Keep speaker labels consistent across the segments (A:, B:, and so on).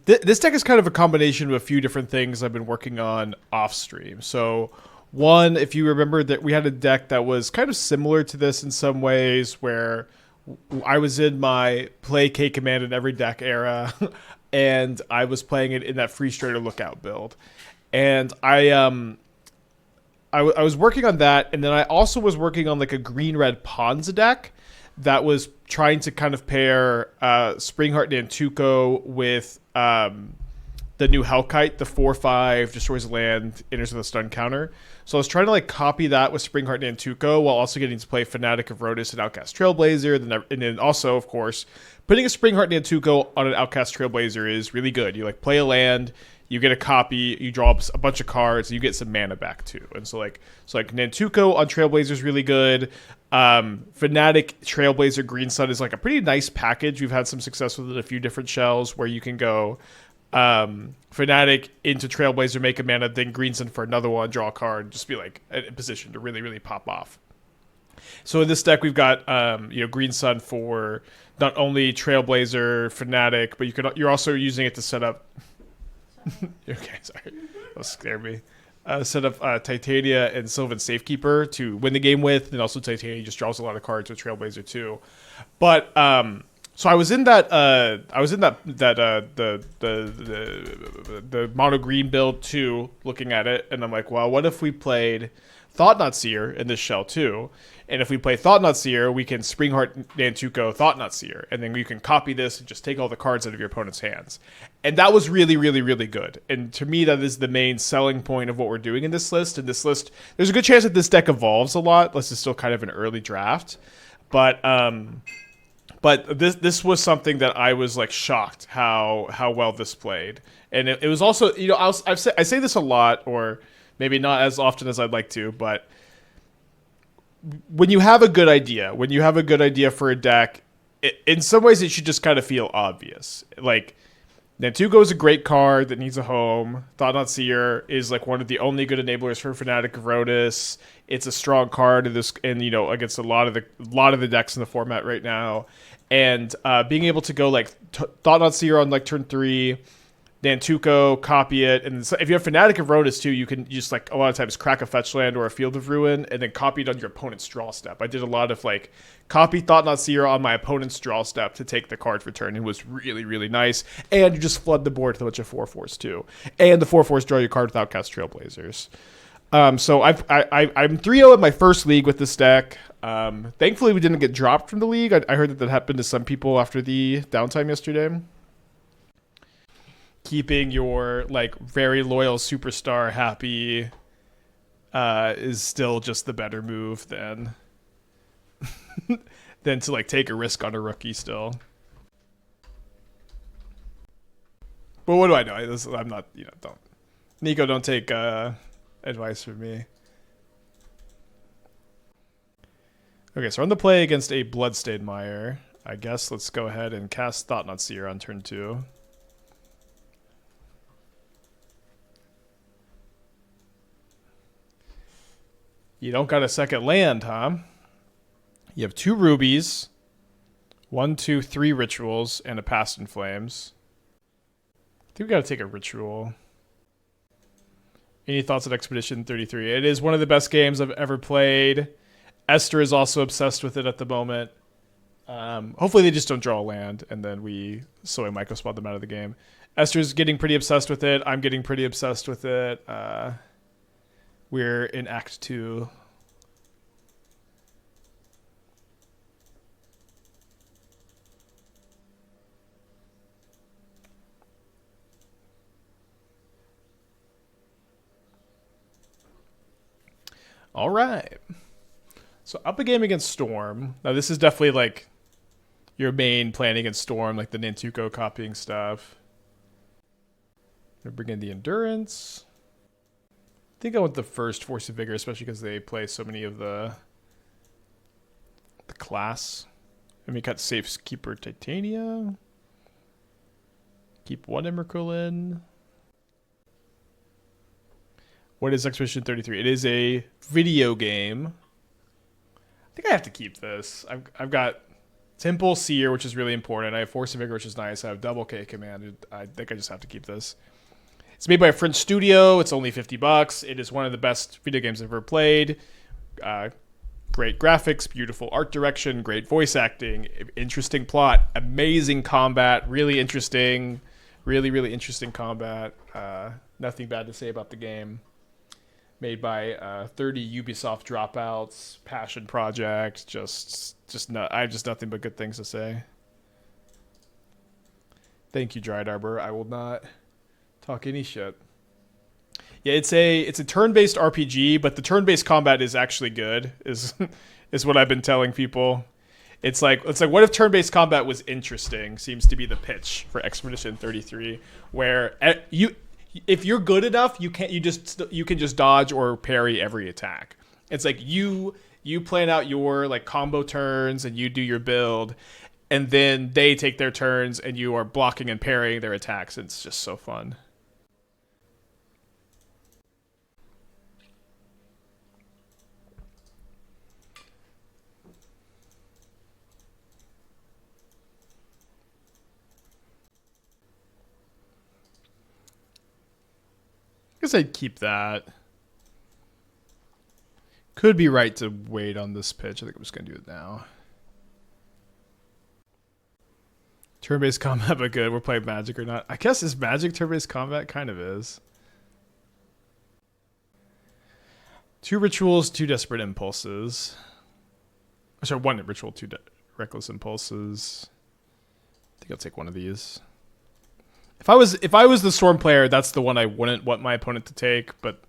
A: This deck is kind of a combination of a few different things I've been working on off stream. So, one, if you remember that we had a deck that was kind of similar to this in some ways, where I was in my play K command in every deck era, and I was playing it in that Free Strider Lookout build, and I was working on that, and then I also was working on like a green red Pawns deck that was trying to kind of pair Springheart Nantuko with the new Hellkite, the 4/5 destroys land, enters with a stun counter. So I was trying to like copy that with Springheart Nantuko while also getting to play Fanatic of Rhonas and Outcaster Trailblazer. And then also, of course, putting a Springheart Nantuko on an Outcaster Trailblazer is really good. You like play a land, you get a copy, you draw a bunch of cards, and you get some mana back too. And so like Nantuko on Trailblazer is really good. Fanatic Trailblazer Green Sun is like a pretty nice package. We've had some success with it, a few different shells where you can go Fanatic into Trailblazer, make a mana, then Green Sun for another one, draw a card, just be like in position to really, really pop off. So in this deck, we've got Green Sun for not only Trailblazer, Fanatic, but you're also using it to set up. Okay, sorry, that scared me. Set up Titania and Sylvan Safekeeper to win the game with, and also Titania just draws a lot of cards with Trailblazer too. But so I was in that the mono green build too, looking at it, and I'm like, well, what if we played Thought-Knot Seer in this shell too? And if we play Thought-Knot Seer, we can Springheart Nantuko Thought-Knot Seer, and then you can copy this and just take all the cards out of your opponent's hands. And that was really, really, really good. And to me, that is the main selling point of what we're doing in this list. And this list, there's a good chance that this deck evolves a lot. This is still kind of an early draft, but this was something that I was like shocked how well this played. And it was also, I say this a lot, or maybe not as often as I'd like to, but when you have a good idea for a deck, in some ways it should just kind of feel obvious. Like, Nantuko is a great card that needs a home. Thought-Knot Seer is like one of the only good enablers for Fanatic of Rhonas. It's a strong card against a lot of the decks in the format right now. And being able to go like Thought-Knot Seer on like turn 3, Nantuko, copy it, and if you have Fanatic of Rhonas too, you can just like a lot of times crack a fetch land or a Field of Ruin, and then copy it on your opponent's draw step. I did a lot of like copy Thought-Knot Seer on my opponent's draw step to take the card for turn. It was really, really nice, and you just flood the board with a bunch of 4/4s too, and the 4/4s draw your card with Outcaster Trailblazers. So I'm 3-0 in my first league with this deck. Thankfully, we didn't get dropped from the league. I heard that happened to some people after the downtime yesterday. Keeping your like very loyal superstar happy is still just the better move than than to like take a risk on a rookie still. But what do I know? I'm not, don't Nico, don't take advice from me. Okay, so on the play against a Bloodstained Mire, I guess let's go ahead and cast Thought-Knot Seer on turn 2. You don't got a second land, huh? You have 2 rubies, 1, 2, 3 rituals, and a Past in Flames. I think we gotta take a ritual. Any thoughts on Expedition 33? It is one of the best games I've ever played. Esther is also obsessed with it at the moment. Hopefully they just don't draw a land, and then we Sowing Mycospawn them out of the game. Esther's getting pretty obsessed with it. I'm getting pretty obsessed with it. We're in Act 2. All right. So up a game against Storm. Now this is definitely like your main plan against Storm, like the Nantuko copying stuff. They're bringing the Endurance. I think I want the first Force of Vigor, especially because they play so many of the class. And we cut Safekeeper Titania. Keep 1 Emrakul in. What is Expedition 33? It is a video game. I think I have to keep this. I've got Temple Seer, which is really important. I have Force of Vigor, which is nice. I have double K command. I think I just have to keep this. It's made by a French studio. It's only $50. It is one of the best video games I've ever played. Great graphics, beautiful art direction, great voice acting, interesting plot, amazing combat, really interesting, really interesting combat. Nothing bad to say about the game. Made by 30 Ubisoft dropouts, passion project. I have just nothing but good things to say. Thank you, Dryad Arbor. I will not talk any shit. Yeah, it's a turn-based RPG, but the turn-based combat is actually good. Is what I've been telling people. It's like what if turn-based combat was interesting? Seems to be the pitch for Expedition 33, where if you're good enough, you can just dodge or parry every attack. It's like you plan out your like combo turns and you do your build, and then they take their turns and you are blocking and parrying their attacks. It's just so fun. I guess I'd keep that. Could be right to wait on this pitch. I think I'm just going to do it now. Turn-based combat, but good. We're playing Magic or not. I guess is Magic turn-based combat? Kind of is. 2 rituals, 2 desperate impulses. Oh, sorry, 1 ritual, 2 reckless impulses. I think I'll take one of these. If I was the Storm player, that's the one I wouldn't want my opponent to take, but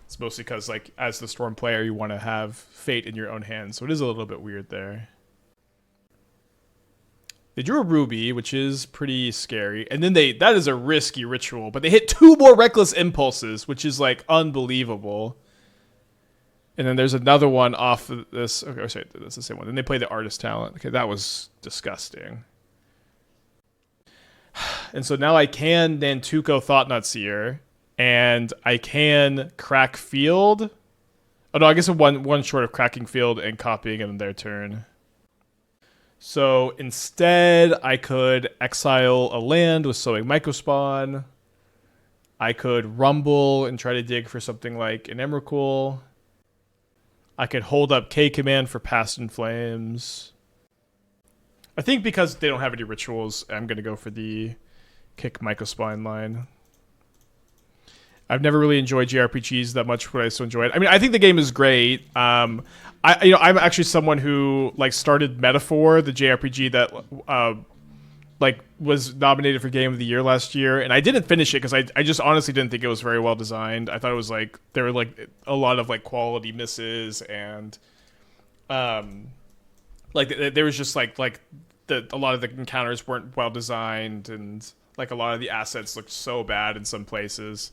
A: it's mostly because, like, as the Storm player, you want to have fate in your own hands, so it is a little bit weird there. They drew a Ruby, which is pretty scary, and then that is a risky ritual, but they hit 2 more Reckless Impulses, which is, like, unbelievable. And then there's another one off of this. Okay, sorry, that's the same one. Then they play the Artist Talent. Okay, that was disgusting. And so now I can Nantuko Thought-Knot Seer, and I can crack Field. Oh no, I guess I'm one short of cracking Field and copying it in their turn. So instead, I could exile a land with Sowing Mycospawn. I could Rumble and try to dig for something like an Emrakul. I could hold up K command for Past in Flames. I think because they don't have any rituals, I'm going to go for the kick Mycospawn line. I've never really enjoyed JRPGs that much, but I still enjoy it. I mean, I think the game is great. I'm actually someone who like started Metaphor, the JRPG that was nominated for Game of the Year last year, and I didn't finish it because I just honestly didn't think it was very well designed. I thought it was like there were like a lot of like quality misses, and there was just like a lot of the encounters weren't well designed, and like a lot of the assets looked so bad in some places.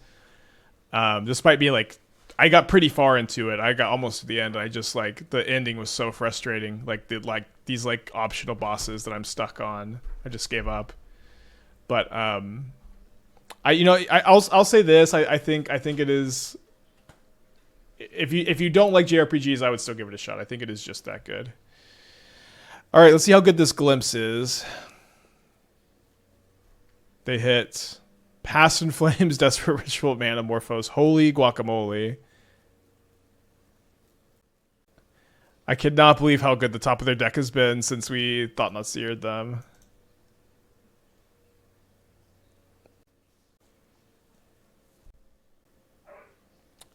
A: Despite being like, I got pretty far into it. I got almost to the end. And I just like the ending was so frustrating. Like these like optional bosses that I'm stuck on. I just gave up. But I'll say this. I think it is. If you don't like JRPGs, I would still give it a shot. I think it is just that good. All right, let's see how good this Glimpse is. They hit Past in Flames, Desperate Ritual, Manamorphose. Holy guacamole. I cannot believe how good the top of their deck has been since we Thought-Knot Seered them.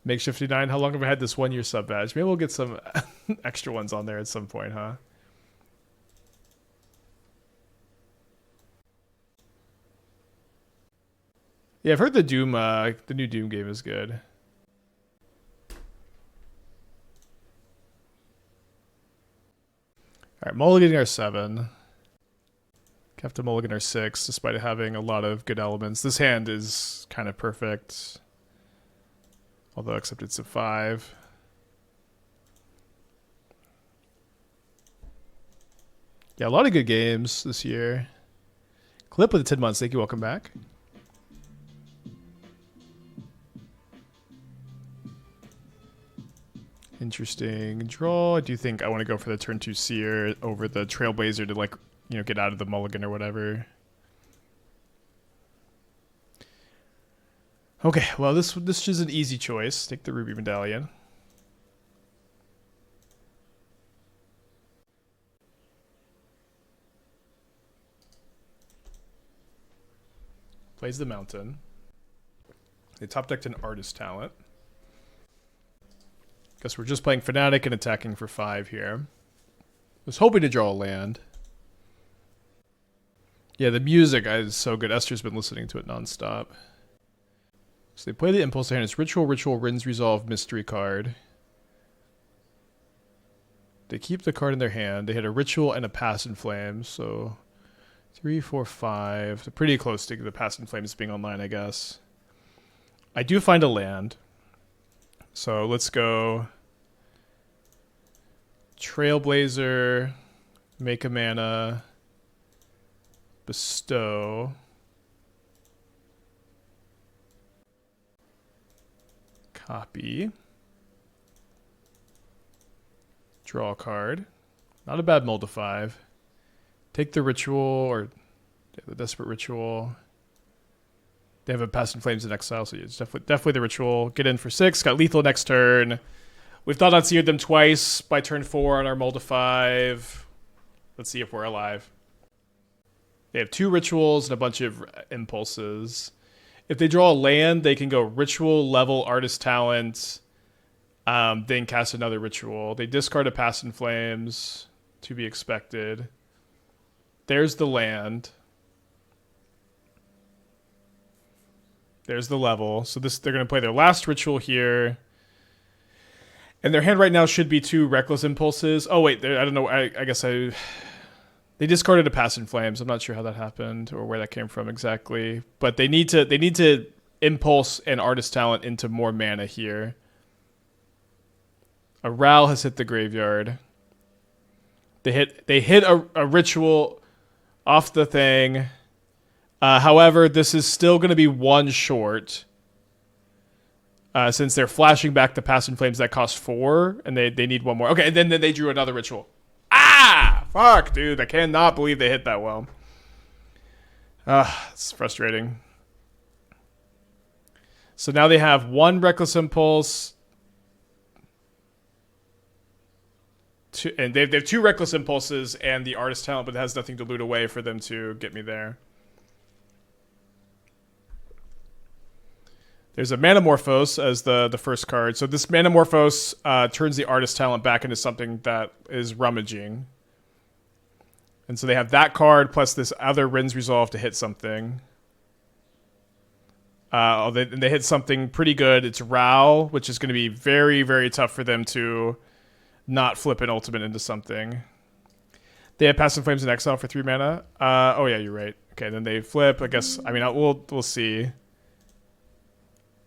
A: Makeshift 59, how long have I had this 1 year sub badge? Maybe we'll get some extra ones on there at some point, huh? Yeah, I've heard the Doom, the new Doom game is good. Alright, mulliganing our 7. Have to mulligan our 6, despite it having a lot of good elements. This hand is kind of perfect. Although, except it's a 5. Yeah, a lot of good games this year. Clip with the 10 months. Thank you. Welcome back. Interesting draw. I do think I want to go for the turn 2 Seer over the Trailblazer to, like, you know, get out of the mulligan or whatever. Okay, well, this is an easy choice. Take the Ruby Medallion. Plays the Mountain. They top decked an Artist Talent. Guess we're just playing Fanatic and attacking for 5 here. Was hoping to draw a land. Yeah, the music is so good. Esther's been listening to it nonstop. So they play the Impulse hand. It's Ritual, Rinse, Resolve, Mystery card. They keep the card in their hand. They hit a Ritual and a Pass in Flames. So 3, 4, 5. They're pretty close to the Pass in Flames being online, I guess. I do find a land. So let's go Trailblazer, make a mana, bestow, copy, draw a card. Not a bad mold to 5. Take the Ritual, or the Desperate Ritual. They have a Pass in Flames in exile, so it's definitely the Ritual. Get in for 6. Got lethal next turn. We've Thought-Knot Seered them twice by turn 4 on our mold to 5. Let's see if we're alive. They have 2 Rituals and a bunch of Impulses. If they draw a land, they can go Ritual, level, Artist Talent, then cast another Ritual. They discard a Pass in Flames, to be expected. There's the land. There's the level. So they're going to play their last Ritual here. And their hand right now should be 2 Reckless Impulses. Oh, wait. I don't know. I guess they discarded a Pass in Flames. I'm not sure how that happened or where that came from exactly. But they need to Impulse and Artist Talent into more mana here. A Ral has hit the graveyard. They hit a Ritual off the thing. However, this is still going to be 1 short. Since they're flashing back the Pass in Flames that cost 4, and they need 1 more. Okay, and then they drew another Ritual. Ah! Fuck, dude. I cannot believe they hit that well. It's frustrating. So now they have 1 Reckless Impulse. And they have 2 Reckless Impulses and the Artist Talent, but it has nothing to loot away for them to get me there. There's a Manamorphose as the first card. So this Manamorphose turns the Artist Talent back into something that is rummaging. And so they have that card plus this other Rin's Resolve to hit something. They hit something pretty good. It's Ral, which is going to be very, very tough for them to not flip an ultimate into something. They have Pass in Flames in exile for 3 mana. Oh yeah, you're right. Okay, then they flip. I guess. I mean, we'll see.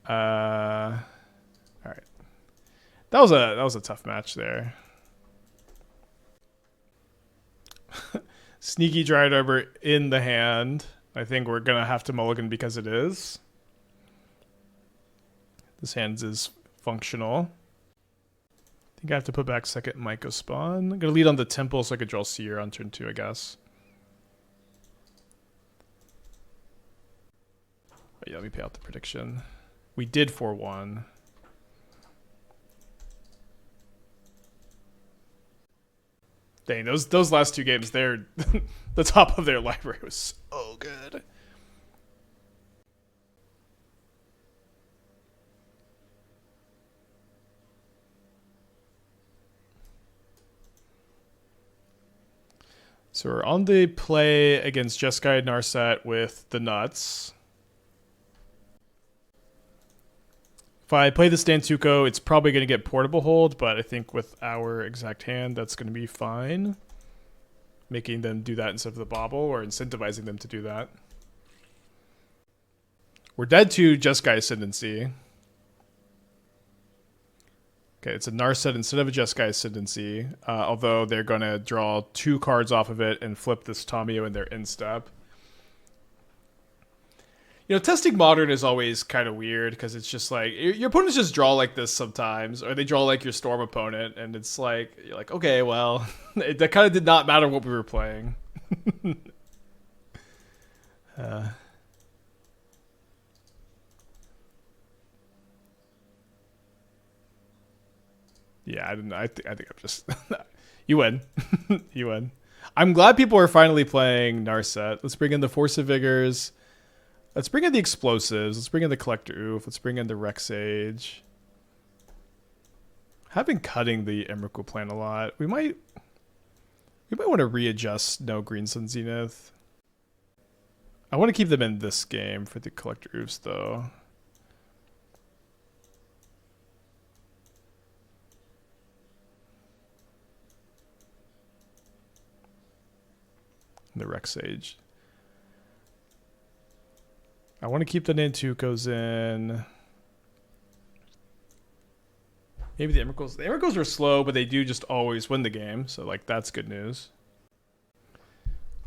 A: All right. That was a tough match there. Sneaky Dryad Arbor in the hand. I think we're gonna have to mulligan because it is. This hand is functional. I think I have to put back second Mycospawn. I'm gonna lead on the Temple so I could draw Seer on turn 2, I guess. But yeah, let me pay out the prediction. We did 4-1. Dang, those last 2 games, they're the top of their library was so good. So we're on the play against Jeskai Narset with the Nuts. If I play this Nantuko, it's probably going to get Portable Hold, but I think with our exact hand, that's going to be fine. Making them do that instead of the Bauble, or incentivizing them to do that. We're dead to Jeskai Ascendancy. Okay, it's a Narset instead of a Jeskai Ascendancy, although they're going to draw 2 cards off of it and flip this Tamio in their instep. You know, testing Modern is always kind of weird because it's just like your opponents just draw like this sometimes, or they draw like your Storm opponent, and it's like you're like, okay, well, that kind of did not matter what we were playing. Yeah, I didn't. I think I'm just. You win. You win. I'm glad people are finally playing Narset. Let's bring in the Force of Vigors. Let's bring in the Explosives. Let's bring in the Collector Ouphe. Let's bring in the Reclamation Sage. I've been cutting the Emrakul plan a lot. We might want to readjust no Green Sun Zenith. I want to keep them in this game for the Collector Ouphes though. The Reclamation Sage. I want to keep the Nantukos in. Maybe the Emrakuls. The Emrakuls are slow, but they do just always win the game. So, like, that's good news.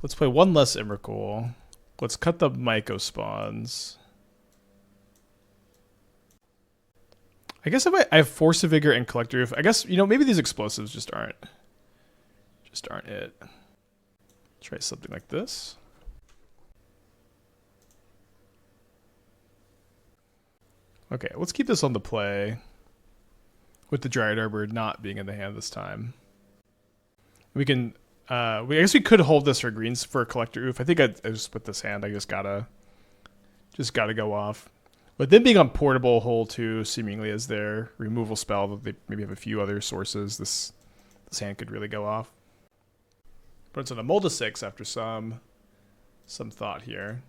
A: Let's play one less Emrakul. Let's cut the Mycospawns. I guess if I have Force of Vigor and Collector Ouphe, I guess, you know, maybe these Explosives just aren't it. Try something like this. Okay, let's keep this on the play with the Dryad Arbor not being in the hand this time. We can, I guess we could hold this for greens for Collector Ouphe. I think I just put this hand. I just gotta go off. But then being on portable hole too, seemingly as their removal spell, that they maybe have a few other sources. This hand could really go off. But it's on a mold of 6 after some thought here.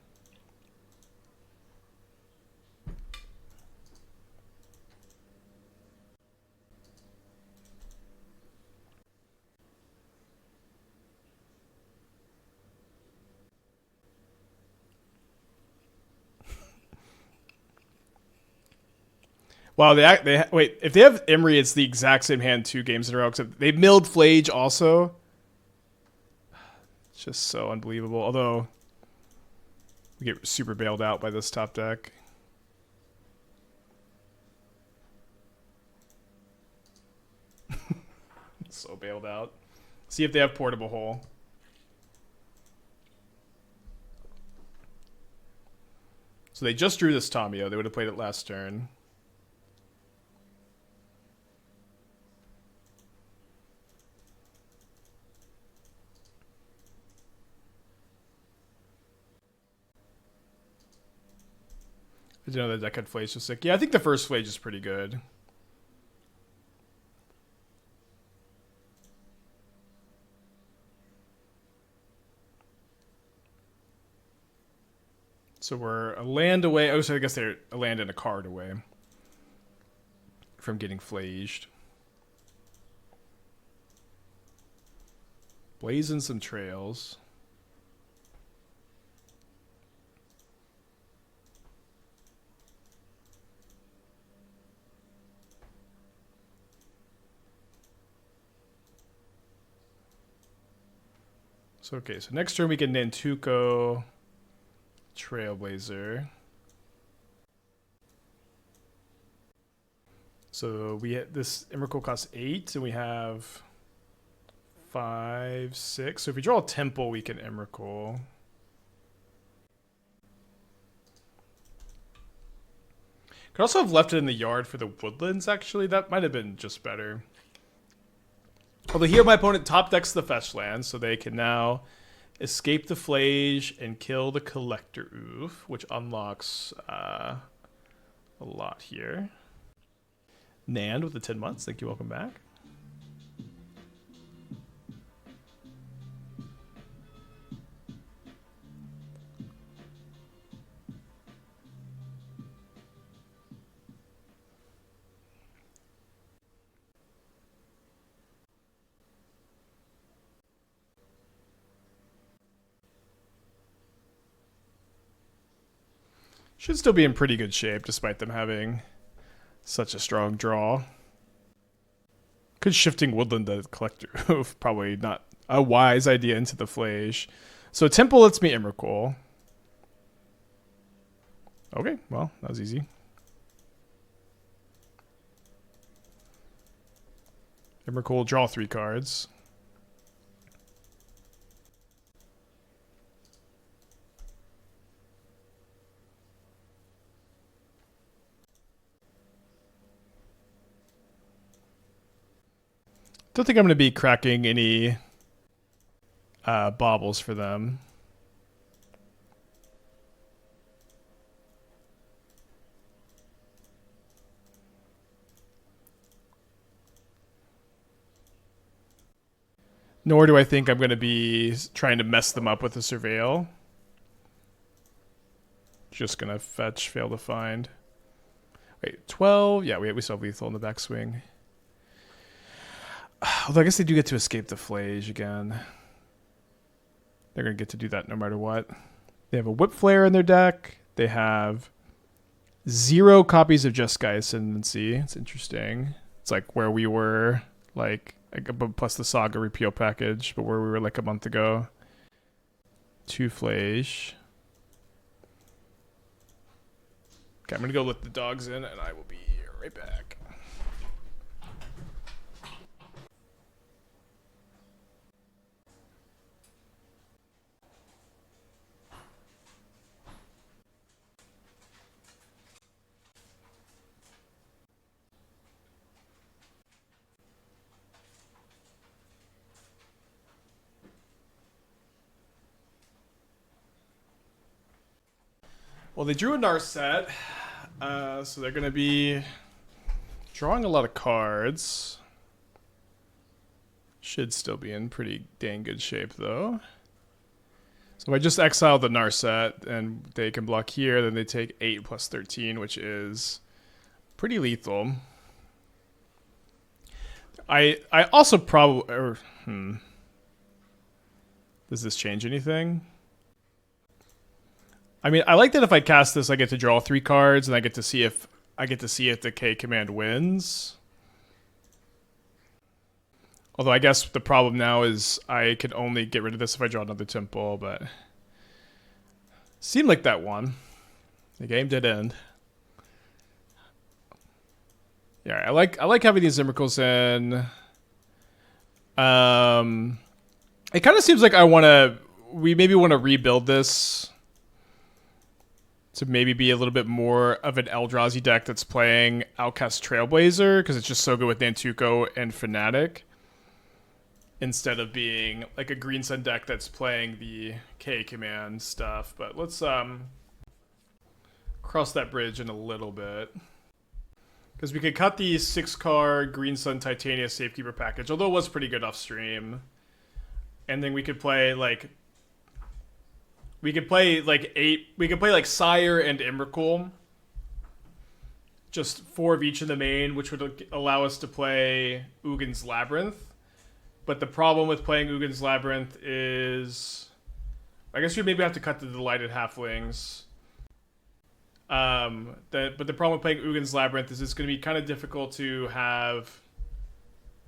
A: Wow, they wait. If they have Emery, it's the exact same hand 2 games in a row. Except they milled Flage also. It's just so unbelievable. Although we get super bailed out by this top deck. So bailed out. See if they have portable hole. So they just drew this Tamio. They would have played it last turn. I didn't know that deck had Flage so sick. Yeah, I think the first Flage is pretty good. So we're a land away. Oh, so I guess they're a land and a card away from getting flaged. Blazing some trails. So, okay, so next turn we get Nantuko Trailblazer. So we have this Emrakul costs 8, and we have 5, 6. So if we draw a Temple, we can Emrakul. Could also have left it in the yard for the Woodlands, actually. That might have been just better. Although here my opponent top decks the fetch land, so they can now escape the Flage and kill the Collector Ouphe, which unlocks a lot here. Nand with the 10 months. Thank you. Welcome back. Should still be in pretty good shape despite them having such a strong draw. Could Shifting Woodland the Collector Ouphe. Probably not a wise idea into the Flage. So Temple lets me Emrakul. Okay, well, that was easy. Emrakul, draw 3 cards. Don't think I'm going to be cracking any baubles for them. Nor do I think I'm going to be trying to mess them up with a Surveil. Just going to fetch, fail to find. Wait, 12? Yeah, we still have lethal in the backswing. Although I guess they do get to escape the Flage again. They're going to get to do that no matter what. They have a Whip Flare in their deck. They have 0 copies of Jeskai Ascendancy. It's interesting. It's like where we were, like plus the Saga repeal package, but where we were like a month ago. 2 Flage. Okay, I'm going to go let the dogs in, and I will be right back. Well, they drew a Narset, so they're going to be drawing a lot of cards. Should still be in pretty dang good shape, though. So if I just exile the Narset, and they can block here, then they take 8 plus 13, which is pretty lethal. I also probably... Does this change anything? I mean, I like that if I cast this, I get to draw 3 cards, and I get to see if the K command wins. Although I guess the problem now is I can only get rid of this if I draw another temple, but seemed like that won. The game did end. Yeah, I like having these Emrakuls in. It kind of seems like we maybe want to rebuild this to maybe be a little bit more of an Eldrazi deck that's playing Outcaster Trailblazer, because it's just so good with Nantuko and Fanatic, instead of being like a Green Sun deck that's playing the K command stuff. But let's cross that bridge in a little bit, because we could cut the 6-card Green Sun Titania Safekeeper package, although it was pretty good off stream, and then we could play like... We could play like Sire and Emrakul. Just 4 of each in the main, which would allow us to play Ugin's Labyrinth. But the problem with playing Ugin's Labyrinth is... I guess we maybe have to cut the Delighted Halflings. But the problem with playing Ugin's Labyrinth is it's going to be kind of difficult to have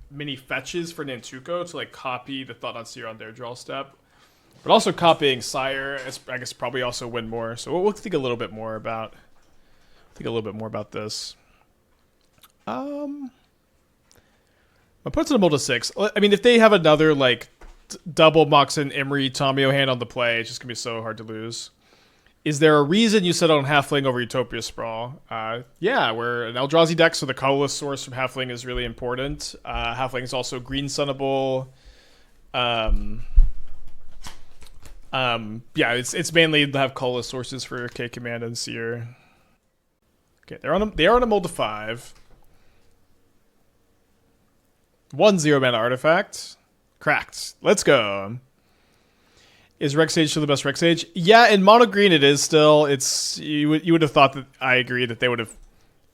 A: many fetches for Nantuko to like copy the Thought-Knot Seer on their draw step. But also copying Sire, I guess, probably also win more. So we'll think a little bit more about this. My puts in a mold of 6. I mean, if they have another like double Moxen, Emery, Tomio hand on the play, it's just gonna be so hard to lose. Is there a reason you settled on Halfling over Utopia Sprawl? Yeah, we're an Eldrazi deck, so the colorless source from Halfling is really important. Halfling is also green sunnable. Yeah, it's mainly to have colorless sources for K command and Seer. Okay, they are on a mold of 5. 1/0 mana artifact. Cracked. Let's go. Is Rex Sage still the best Rex Sage? Yeah, in mono green it is still. It's you would have thought that I agree that they would have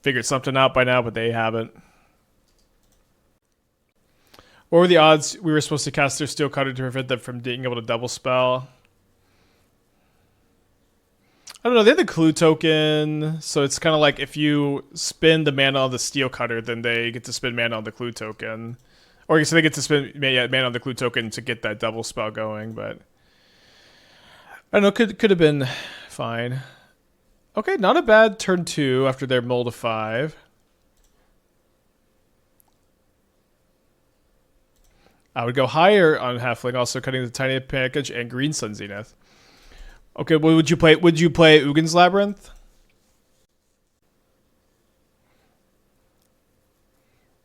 A: figured something out by now, but they haven't. What were the odds we were supposed to cast their Steel Cutter to prevent them from being able to double spell? I don't know. They have the Clue token, so it's kind of like if you spend the mana on the Steel Cutter, then they get to spend mana on the Clue token. Or so they get to spend mana on the Clue token to get that double spell going, but... I don't know, could have been fine. Okay, not a bad turn 2 after their mull to 5. I would go higher on Halfling, also cutting the Titania package and Green Sun Zenith. Okay, what would you play? Would you play Ugin's Labyrinth?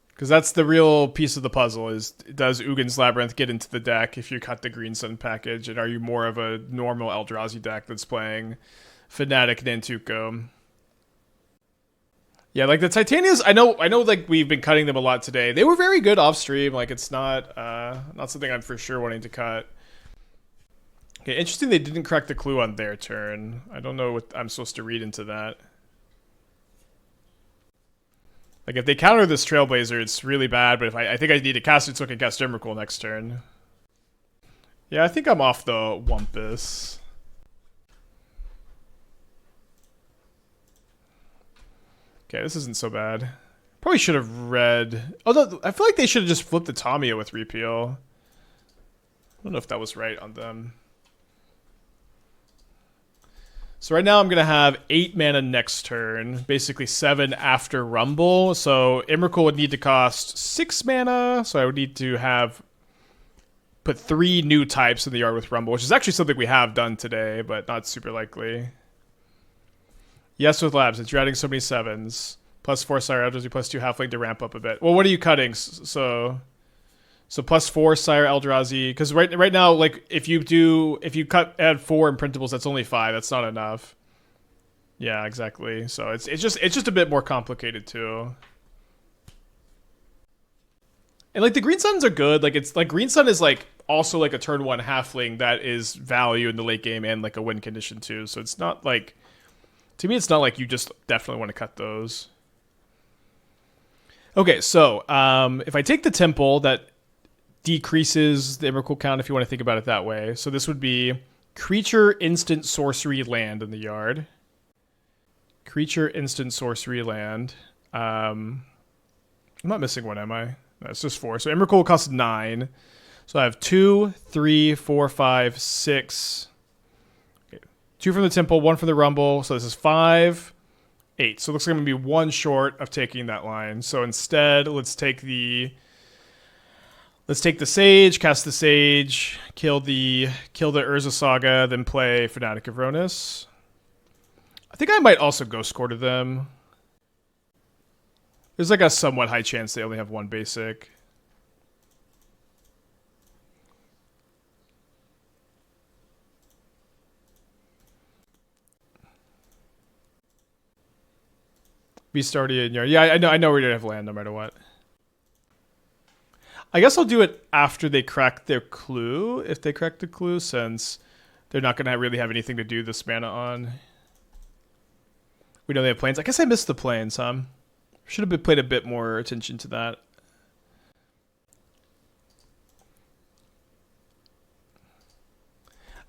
A: Because that's the real piece of the puzzle, is does Ugin's Labyrinth get into the deck if you cut the Green Sun package, and are you more of a normal Eldrazi deck that's playing Fanatic Nantuko? Yeah, like the Titanias, I know like we've been cutting them a lot today. They were very good off stream. Like it's not something I'm for sure wanting to cut. Okay, interesting they didn't crack the clue on their turn. I don't know what I'm supposed to read into that. Like if they counter this Trailblazer, it's really bad, but if I think I need to cast it so I can cast Emrakul next turn. Yeah, I think I'm off the Wumpus. Okay, this isn't so bad. Probably should have read... Although, I feel like they should have just flipped the Tamiya with Repeal. I don't know if that was right on them. So right now I'm going to have 8 mana next turn. Basically 7 after Rumble. So Emrakul would need to cost 6 mana. So I would need to have... put 3 new types in the yard with Rumble, which is actually something we have done today, but not super likely. Yes, with Labs, it's you're adding so many 7s. Plus 4 Sire Eldrazi, plus 2 Halfling to ramp up a bit. Well, what are you cutting? So plus 4 Sire Eldrazi, because right now, like if you add 4 imprintables, that's only 5. That's not enough. Yeah, exactly. So it's just a bit more complicated too. And like the Green Suns are good. Like it's like Green Sun is like also like a turn 1 Halfling that is value in the late game and like a win condition too. So it's not like, to me, it's not like you just definitely want to cut those. Okay, so if I take the Temple, that decreases the Emrakul count if you want to think about it that way. So this would be creature, instant, sorcery, land in the yard. Creature, instant, sorcery, land. I'm not missing one, am I? No, it's just 4. So Emrakul costs 9. So I have 2, 3, 4, 5, 6... 2 from the Temple, 1 from the Rumble. So this is 5, 8. So it looks like I'm going to be 1 short of taking that line. So instead, let's take the Sage, cast the Sage, kill the Urza Saga, then play Fanatic of Rhonas. I think I might also Ghost Quarter them. There's like a somewhat high chance they only have 1 basic. Beast already in yard. Yeah, I know we're gonna have land no matter what. I guess I'll do it after they crack their clue, if they crack the clue, since they're not gonna really have anything to do this mana on. We know they have planes. I guess I missed the planes, huh? Should have paid a bit more attention to that.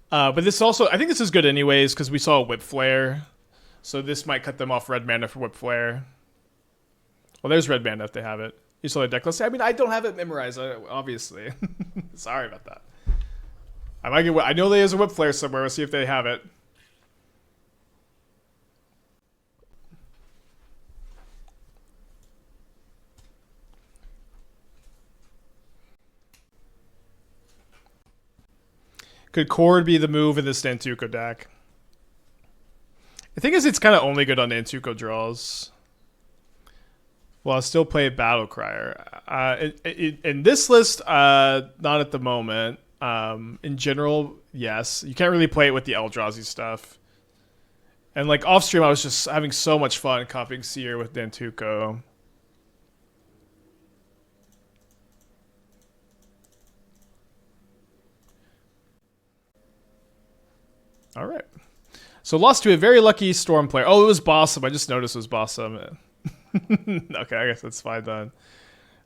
A: But this also, I think this is good anyways, because we saw a Whip Flare. So this might cut them off red mana for Whip Flare. Well, there's red mana if they have it. You saw the deck list. I mean, I don't have it memorized, obviously. Sorry about that. I know there's a Whip Flare somewhere. We'll see if they have it. Could Cord be the move in this Nantuko deck? The thing is, it's kind of only good on Nantuko draws. Well, I'll still play Battle Crier. In this list, not at the moment. In general, yes. You can't really play it with the Eldrazi stuff. And like off stream, I was just having so much fun copying Seer with Nantuko. All right. So lost to a very lucky Storm player. Oh, it was Bossum. I just noticed it was Bossum. Okay, I guess that's fine then.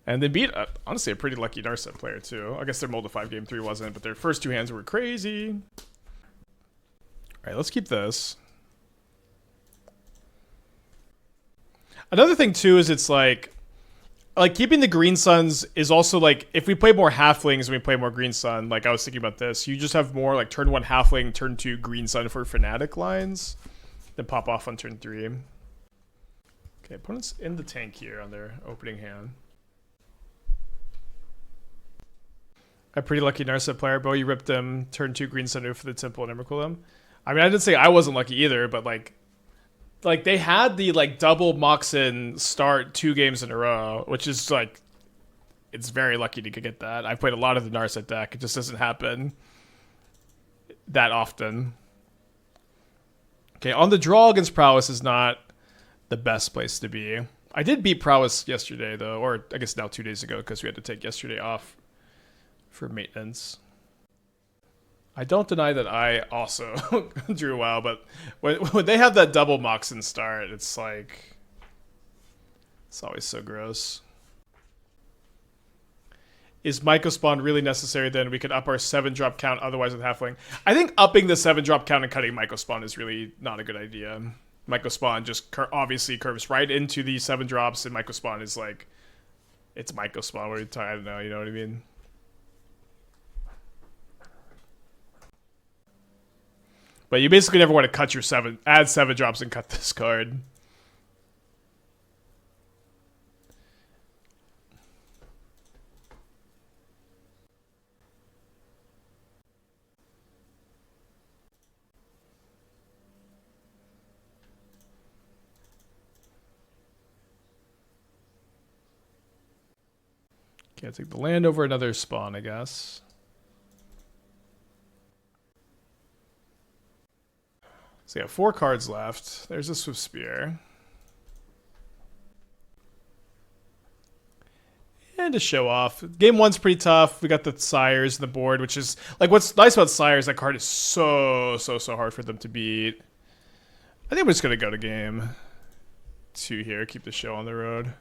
A: And then beat, honestly, a pretty lucky Narset player too. I guess their Mold to 5 game 3 wasn't, but their first 2 hands were crazy. All right, let's keep this. Another thing too is it's like keeping the Green Suns is also like, if we play more Halflings and we play more Green Sun, like I was thinking about this, you just have more like turn 1 Halfling, turn 2 Green Sun for Fanatic lines. then pop off on turn 3. Okay, opponent's in the tank here on their opening hand. A pretty lucky Narset player. Bo, you ripped them turn 2 green sun for the Temple and Emrakul them. I mean, I didn't say I wasn't lucky either, but like they had the like double Moxen start 2 games in a row, which is like, it's very lucky to get that. I've played a lot of the Narset deck. It just doesn't happen that often. Okay, on the draw against Prowess is not the best place to be. I did beat Prowess yesterday, though, or I guess now 2 days ago, because we had to take yesterday off for maintenance. I don't deny that I also drew well, but when they have that double Moxen start, it's like, it's always so gross. Is Mycospawn really necessary then? We could up our 7-drop count otherwise with Halfling. I think upping the 7-drop count and cutting Mycospawn is really not a good idea. Mycospawn just obviously curves right into the 7 drops, and Mycospawn is like, it's Mycospawn. What are you talking? I don't know, you know what I mean? But you basically never want to cut your add 7 drops and cut this card. Can't take the land over another spawn, I guess. So yeah, 4 cards left. There's a Swift Spear. And to show off. Game 1's pretty tough. We got the Sires on the board, which is... like, what's nice about Sires, that card is so hard for them to beat. I think we're just going to go to game 2 here. Keep the show on the road.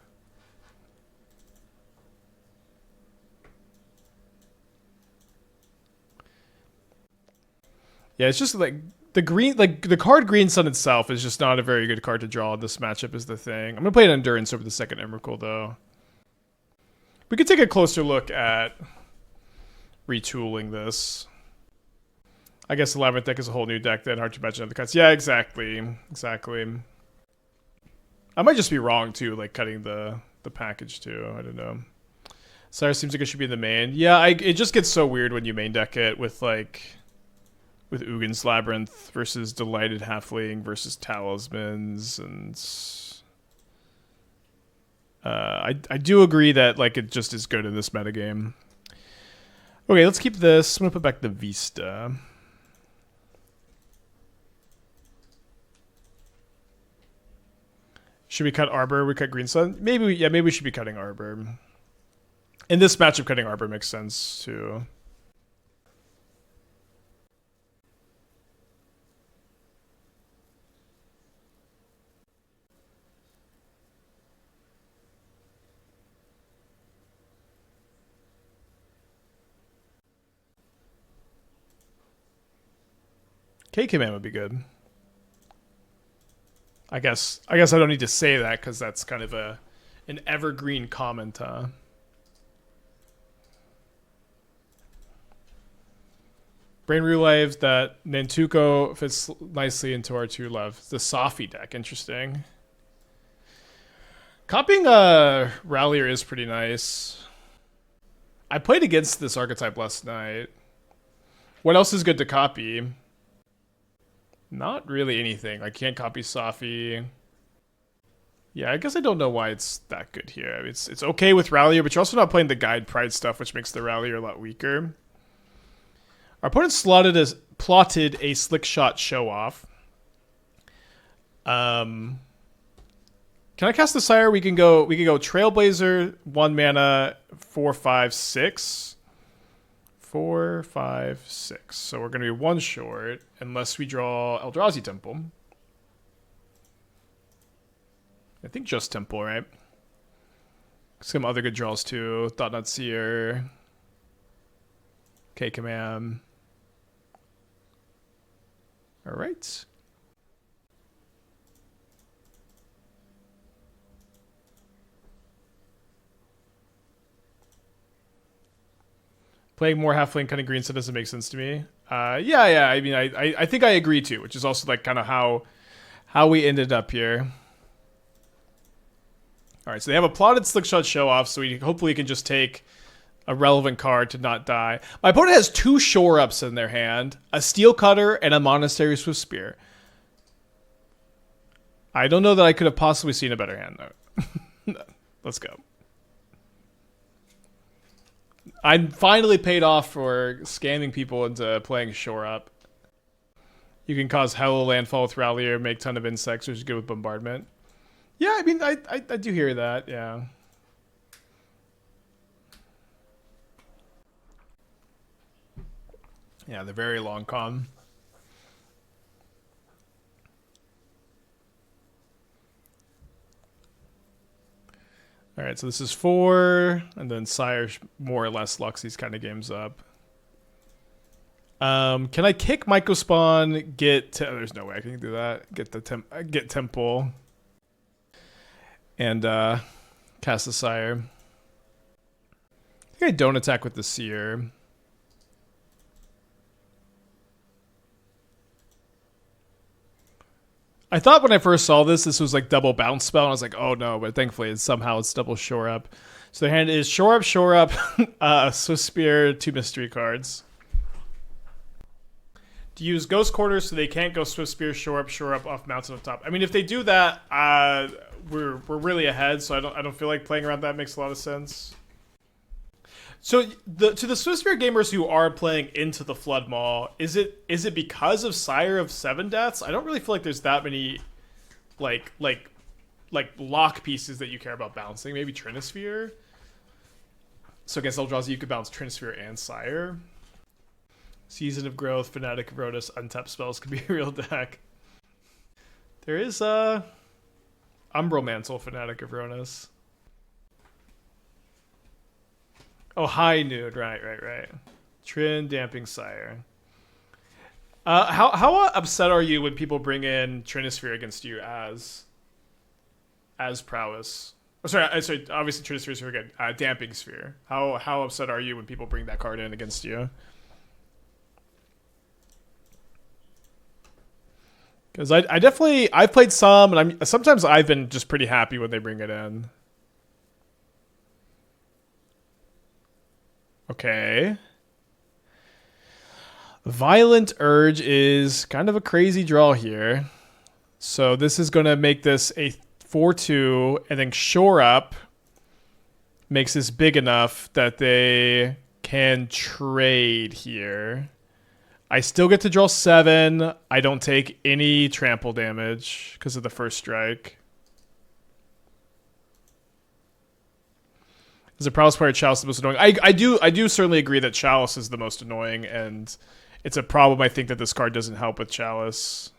A: Yeah, it's just like... the green, like the card Green Sun itself is just not a very good card to draw in this matchup is the thing. I'm going to play an Endurance over the second Emrakul, though. We could take a closer look at retooling this. I guess 11th deck is a whole new deck then. Hard to imagine other cuts. Yeah, exactly. Exactly. I might just be wrong, too, like cutting the package, too. I don't know. Sire seems like it should be in the main. Yeah, it just gets so weird when you main deck it with, like... with Ugin's Labyrinth versus Delighted Halfling versus Talismans, and I do agree that like it just is good in this metagame. Okay, let's keep this. I'm gonna put back the Vista. Should we cut Arbor? We cut Green Sun? Maybe, yeah, maybe we should be cutting Arbor. In this matchup, cutting Arbor makes sense too. K-Command would be good. I guess I don't need to say that because that's kind of an evergreen comment, huh? Brain realized that Nantuko fits nicely into our 2 left. The Safi deck, interesting. Copying Rallier is pretty nice. I played against this archetype last night. What else is good to copy? Not really anything. I can't copy Safi. Yeah, I guess I don't know why it's that good here. I mean, it's okay with Rallier, but you're also not playing the Guide Pride stuff, which makes the Rallier a lot weaker. Our opponent plotted a Slick Shot Show Off. Can I cast the Sire? We can go Trailblazer, 1 mana, 4/5/6. 4/5/6. So we're going to be 1 short unless we draw Eldrazi Temple. I think just Temple, right? Some other good draws too. Thought-Knot Seer. K-Command. Alright. Playing more Halfling cutting Green Sun doesn't make sense to me. Yeah. I mean, I think I agree too, which is also like kind of how how we ended up here. All right, so they have a plotted Slickshot show off, so we hopefully can just take a relevant card to not die. My opponent has 2 shore ups in their hand, a Steel Cutter and a Monastery Swift Spear. I don't know that I could have possibly seen a better hand though. Let's go. I'm finally paid off for scamming people into playing shore up. You can cause Hello Landfall with Rallier, make ton of insects, which is good with bombardment. Yeah, I mean, I do hear that, yeah. Yeah, the very long con. All right, so this is 4, and then Sire more or less lucks these kind of games up. Can I kick Mycospawn? There's no way I can do that. Get Temple, and cast the Sire. I think I don't attack with the Seer. I thought when I first saw this was like double bounce spell, and I was like, oh no, but thankfully it's double shore up. So their hand is shore up, Swift Spear, 2 mystery cards. To use Ghost Quarter so they can't go Swift Spear, shore up off mountain up top. I mean, if they do that, we're really ahead, so I don't feel like playing around that makes a lot of sense. So to the Swift Spear gamers who are playing into the Flood Maw, is it because of Sire of 7 Deaths? I don't really feel like there's that many like lock pieces that you care about bouncing. Maybe Trinisphere. So against Eldrazi you could bounce Trinisphere and Sire. Season of Growth, Fanatic of Rhonas, untapped spells could be a real deck. There is Umbral Mantle, Fanatic of Rhonas. Oh, High Noon, right. Trin, Damping Sire. How upset are you when people bring in Trinisphere against you as prowess? Oh, sorry, obviously Trinisphere is very good. Damping Sphere. How upset are you when people bring that card in against you? Because I've played some, and sometimes I've been just pretty happy when they bring it in. Okay. Violent Urge is kind of a crazy draw here. So this is going to make this a 4-2, and then shore up makes this big enough that they can trade here. I still get to draw 7. I don't take any trample damage because of the first strike. As a Prowess player, Chalice is the most annoying. I do certainly agree that Chalice is the most annoying, and it's a problem I think that this card doesn't help with Chalice.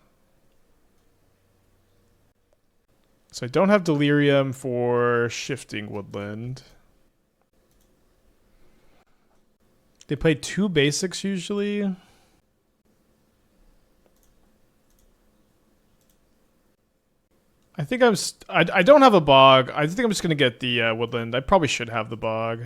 A: So I don't have Delirium for Shifting Woodland. They play 2 basics usually. I think I don't have a bog. I think I'm just going to get the Woodland. I probably should have the bog.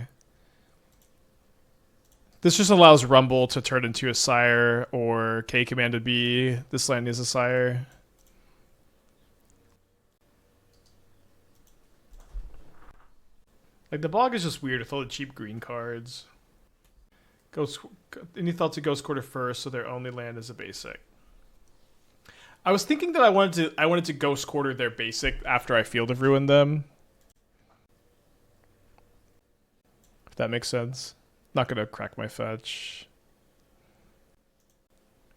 A: This just allows Rumble to turn into a Sire, or K Command to be this land is a Sire. Like, the bog is just weird with all the cheap green cards. Any thoughts of Ghost Quarter first, so their only land is a basic. I was thinking that I wanted to Ghost Quarter their basic after I Field of Ruin them. If that makes sense. Not gonna crack my fetch.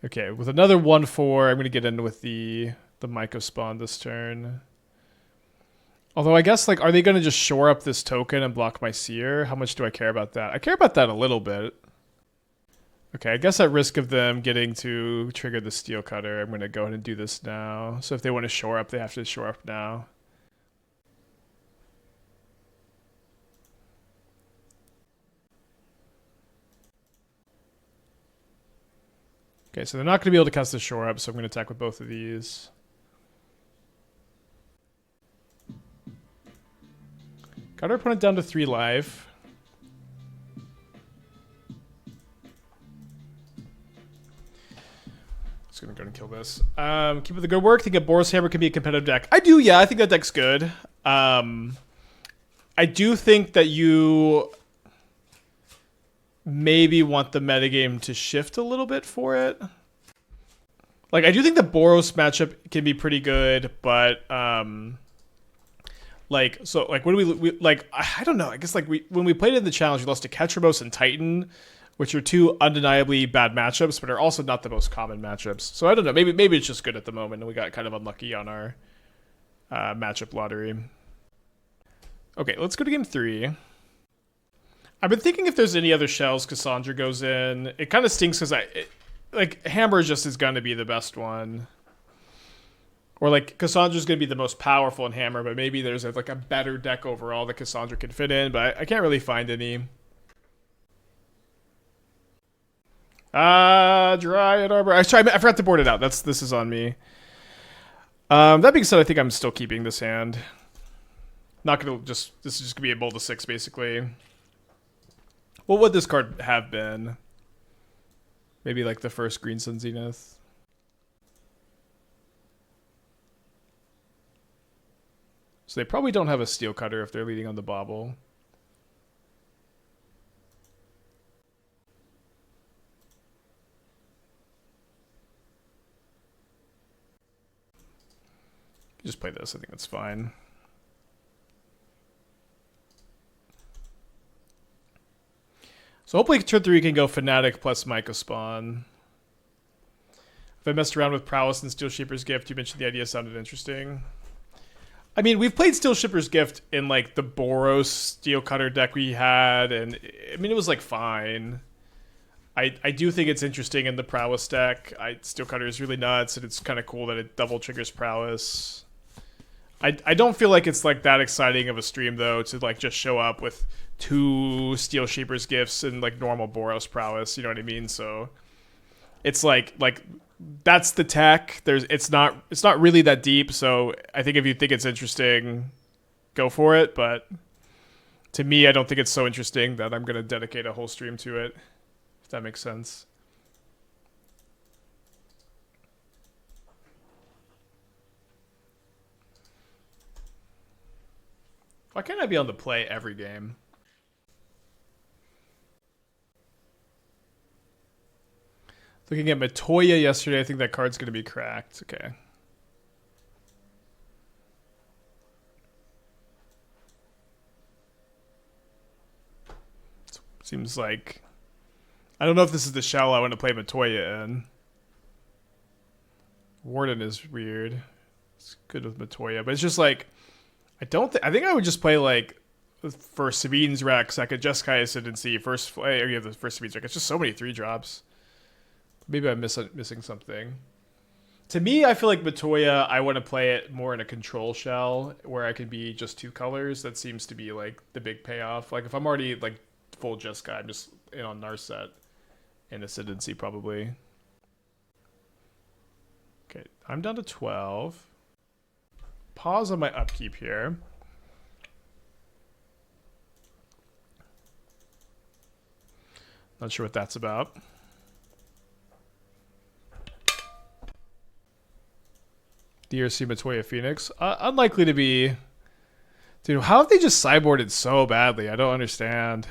A: Okay, with another 1/4, I'm gonna get in with the Mycospawn this turn. Although I guess, like, are they gonna just shore up this token and block my Seer? How much do I care about that? I care about that a little bit. Okay, I guess at risk of them getting to trigger the Steel Cutter, I'm going to go ahead and do this now. So if they want to shore up, they have to shore up now. Okay, so they're not going to be able to cast the shore up, so I'm going to attack with both of these. Got our opponent down to 3 life. Just gonna go and kill this. Keep up the good work. Think a Boros Hammer can be a competitive deck. I do, yeah. I think that deck's good. I do think that you maybe want the metagame to shift a little bit for it. Like, I do think the Boros matchup can be pretty good, but like, so like when we like, I don't know. I guess like when we played in the challenge, we lost to Ketramos and Titan, which are two undeniably bad matchups, but are also not the most common matchups. So I don't know. Maybe it's just good at the moment, and we got kind of unlucky on our matchup lottery. Okay, let's go to game 3. I've been thinking if there's any other shells Cassandra goes in. It kind of stinks because like Hammer just is going to be the best one. Or like Cassandra's going to be the most powerful in Hammer, but maybe there's like a better deck overall that Cassandra could fit in, but I can't really find any. Dryad Arbor. I forgot to board it out. This is on me. That being said, I think I'm still keeping this hand. Not gonna this is just gonna be a bowl to 6 basically. What would this card have been? Maybe like the first Green Sun Zenith. So they probably don't have a Steel Cutter if they're leading on the Bauble. Just play this. I think that's fine. So hopefully turn 3 can go Fanatic plus Mycospawn. If I messed around with Prowess and Steel Shipper's Gift, you mentioned the idea sounded interesting. I mean, we've played Steel Shipper's Gift in like the Boros Steel Cutter deck we had, and I mean it was like fine. I do think it's interesting in the Prowess deck. Steel Cutter is really nuts, and it's kind of cool that it double triggers Prowess. I don't feel like it's like that exciting of a stream though to like just show up with 2 Steel Shapers Gifts and like normal Boros Prowess, you know what I mean? So it's like that's the tech. It's not really that deep, so I think if you think it's interesting, go for it, but to me I don't think it's so interesting that I'm going to dedicate a whole stream to it, if that makes sense. Why can't I be on the play every game? Looking at Matoya yesterday, I think that card's going to be cracked. Okay. Seems like... I don't know if this is the shell I want to play Matoya in. Warden is weird. It's good with Matoya, but it's just like... I think I would just play like for Sabine's Rex, second Jeskai Ascendancy, first play, or you have the first Sabine's Rex. It's just so many 3-drops. Maybe I'm missing something. To me, I feel like Matoya, I want to play it more in a control shell where I can be just 2 colors. That seems to be like the big payoff. Like if I'm already like full Jeskai, I'm just in on Narset and Ascendancy probably. Okay, I'm down to 12. Pause on my upkeep here. Not sure what that's about. DRC Matoya Phoenix. Unlikely to be... Dude, how have they just sideboarded so badly? I don't understand.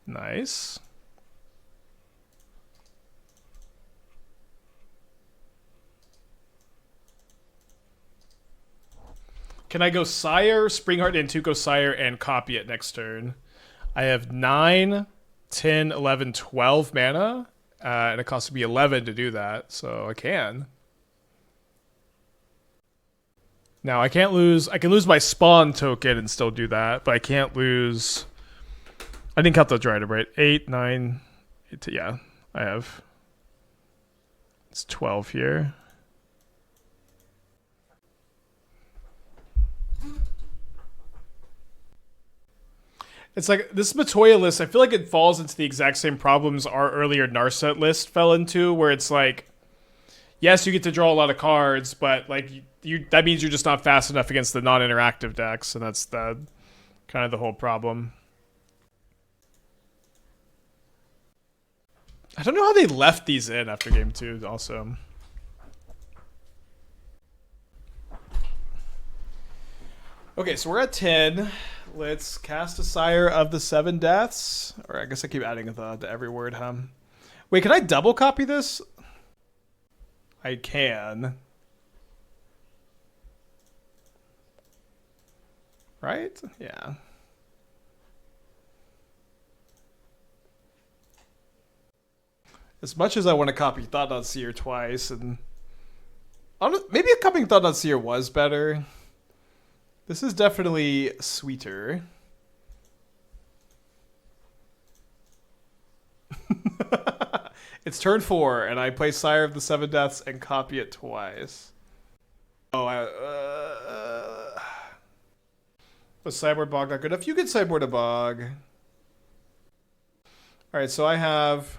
A: Nice. Can I go Sire, Springheart Nantuko, Sire, and copy it next turn? I have 9, 10, 11, 12 mana, and it costs me 11 to do that, so I can. Now, I can't lose... I can lose my spawn token and still do that, but I can't lose... I didn't count the Dryad Arbor, right? 8, 9... yeah, I have... It's 12 here. It's like, this Matoya list, I feel like it falls into the exact same problems our earlier Narset list fell into, where it's like, yes, you get to draw a lot of cards, but like you that means you're just not fast enough against the non-interactive decks, and that's the kind of the whole problem. I don't know how they left these in after game 2 also. Okay, so we're at 10. Let's cast a Sire of the Seven Deaths. Or I guess I keep adding the to every word, huh? Wait, can I double copy this? I can. Right? Yeah. As much as I want to copy Thought-Knot Seer twice, and maybe copying Thought-Knot Seer was better. This is definitely sweeter. It's turn 4, and I play Sire of the Seven Deaths and copy it twice. Oh, was sideboard bog not good enough? You could sideboard a bog. Alright, so I have...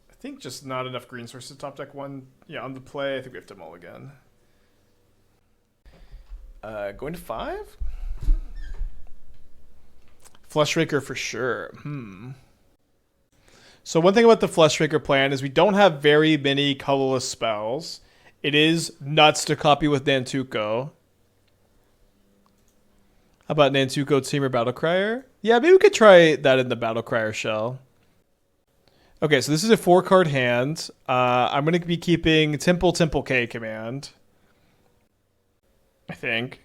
A: I think just not enough green sources to top deck 1. Yeah, on the play, I think we have to mulligan. Going to 5? Flushraker for sure. So one thing about the Flushraker plan is we don't have very many colorless spells. It is nuts to copy with Nantuko. How about Nantuko Teamer Battlecrier? Yeah, maybe we could try that in the Battlecrier shell. Okay, so this is a 4-card hand. I'm going to be keeping Temple K command. I think.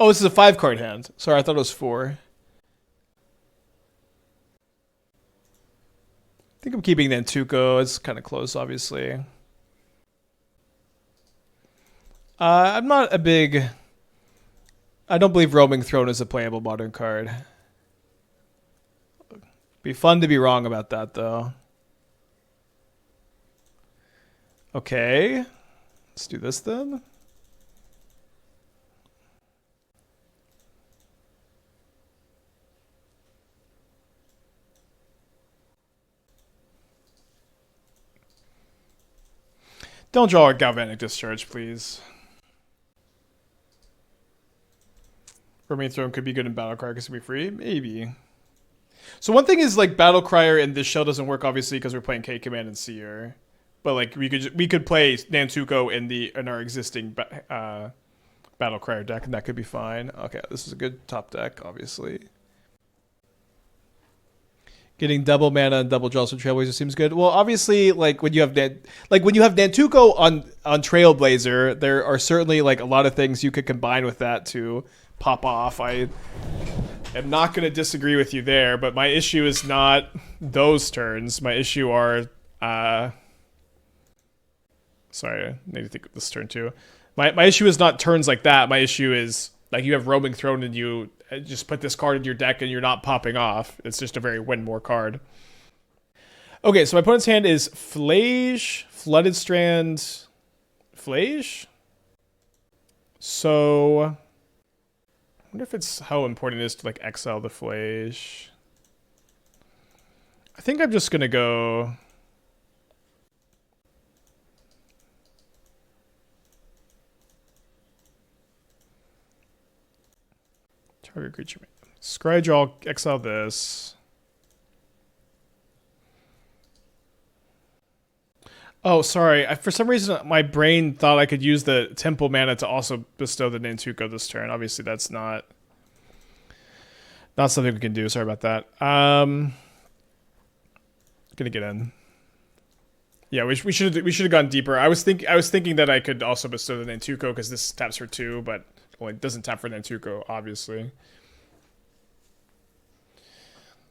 A: Oh, this is a 5-card hand. Sorry, I thought it was 4. I think I'm keeping Nantuko. It's kind of close, obviously. I'm not a big... I don't believe Roaming Throne is a playable modern card. Be fun to be wrong about that, though. Okay. Let's do this, then. Don't draw a Galvanic Discharge, please. Roaming Throne could be good in Battlecry because it could be free. Maybe. So one thing is, like, Battlecryer in this shell doesn't work, obviously, because we're playing K-Command and Seer. But, like, we could play Nantuko in our existing Battlecryer deck, and that could be fine. Okay, this is a good top deck, obviously. Getting double mana and double draws from Trailblazer seems good. Well, obviously, like when you have Nantuko on Trailblazer, there are certainly like a lot of things you could combine with that to pop off. I am not going to disagree with you there, but my issue is not those turns. My issue are sorry, I need to think of this turn too. My issue is not turns like that. My issue is like you have Roaming Throne and you just put this card in your deck and you're not popping off. It's just a very win more card. Okay, so my opponent's hand is Flage, Flooded Strand, Flage. So I wonder if it's how important it is to like exile the Flage. I think I'm just gonna go. Target creature. Scrydraw, exile this. Oh, sorry. For some reason, my brain thought I could use the Temple mana to also bestow the Nantuko this turn. Obviously, that's not something we can do. Sorry about that. Gonna get in. Yeah, we should have gone deeper. I was thinking that I could also bestow the Nantuko because this taps for 2, but well, it doesn't tap for Nantuko, obviously.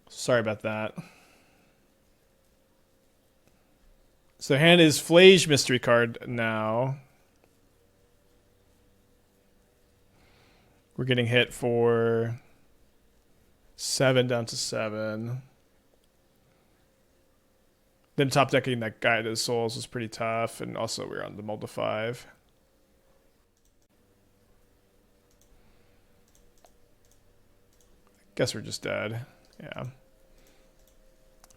A: Sorry about that. So hand is Flage mystery card now. We're getting hit for 7 down to 7. Then top decking that Guided Souls was pretty tough, and also we're on the mull to 5. Guess we're just dead. Yeah.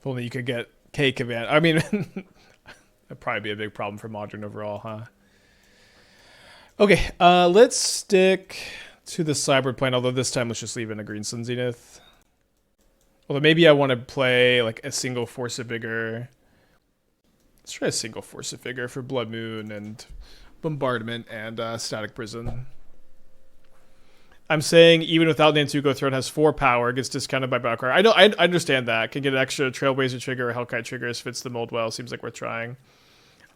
A: If only you could get K command. I mean, that'd probably be a big problem for Modern overall, huh? Okay, let's stick to the sideboard plan, although this time let's just leave in a Green Sun Zenith. Although maybe I want to play like a single Force of Vigor. Let's try a single Force of Vigor for Blood Moon and Bombardment and Static Prison. I'm saying even without Nantuko, Throne has 4 power, gets discounted by Backcard. I know, I understand that. Can get an extra Trailblazer trigger or Hellkite triggers, fits the mold well. Seems like worth trying.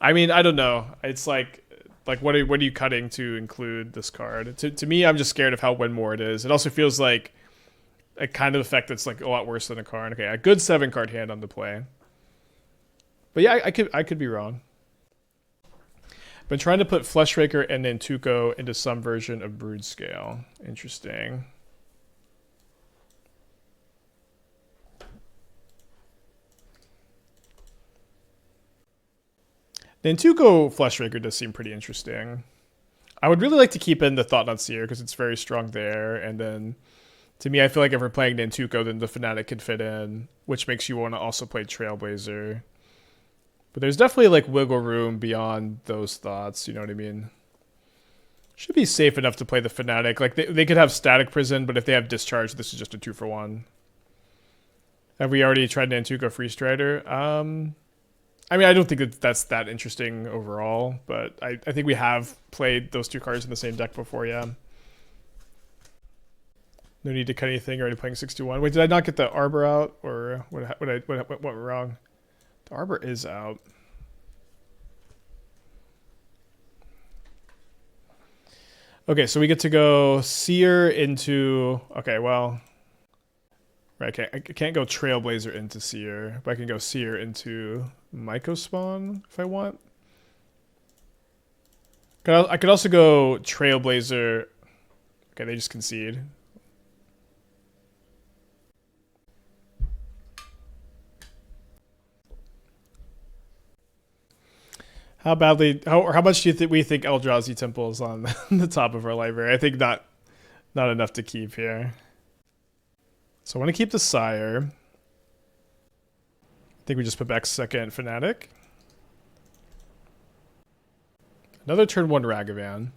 A: I mean, I don't know. It's like what are you cutting to include this card? To me, I'm just scared of how win more it is. It also feels like a kind of effect that's like a lot worse than a card. Okay, a good 7-card hand on the play. But yeah, I could be wrong. Been trying to put Fleshraker and Nantuko into some version of Brood Scale. Interesting. Nantuko Fleshraker does seem pretty interesting. I would really like to keep in the Thought-Knot Seer because it's very strong there. And then, to me, I feel like if we're playing Nantuko, then the Fanatic could fit in, which makes you want to also play Trailblazer. But there's definitely like wiggle room beyond those thoughts, you know what I mean? Should be safe enough to play the Fanatic. Like they could have Static Prison, but if they have Discharge, this is just a 2-for-1. Have we already tried Nantuko Free Strider? I mean, I don't think that's that interesting overall, but I think we have played those 2 cards in the same deck before, yeah. No need to cut anything, already playing 6-1. Wait, did I not get the Arbor out? Or what went wrong? The Arbor is out. Okay, so we get to go Seer into... Okay, well... Right, I can't go Trailblazer into Seer, but I can go Seer into Mycospawn if I want. I could also go Trailblazer... Okay, they just concede. How much do we think Eldrazi Temple is on the top of our library? I think not enough to keep here. So I want to keep the Sire. I think we just put back second Fanatic. Another turn 1 Ragavan.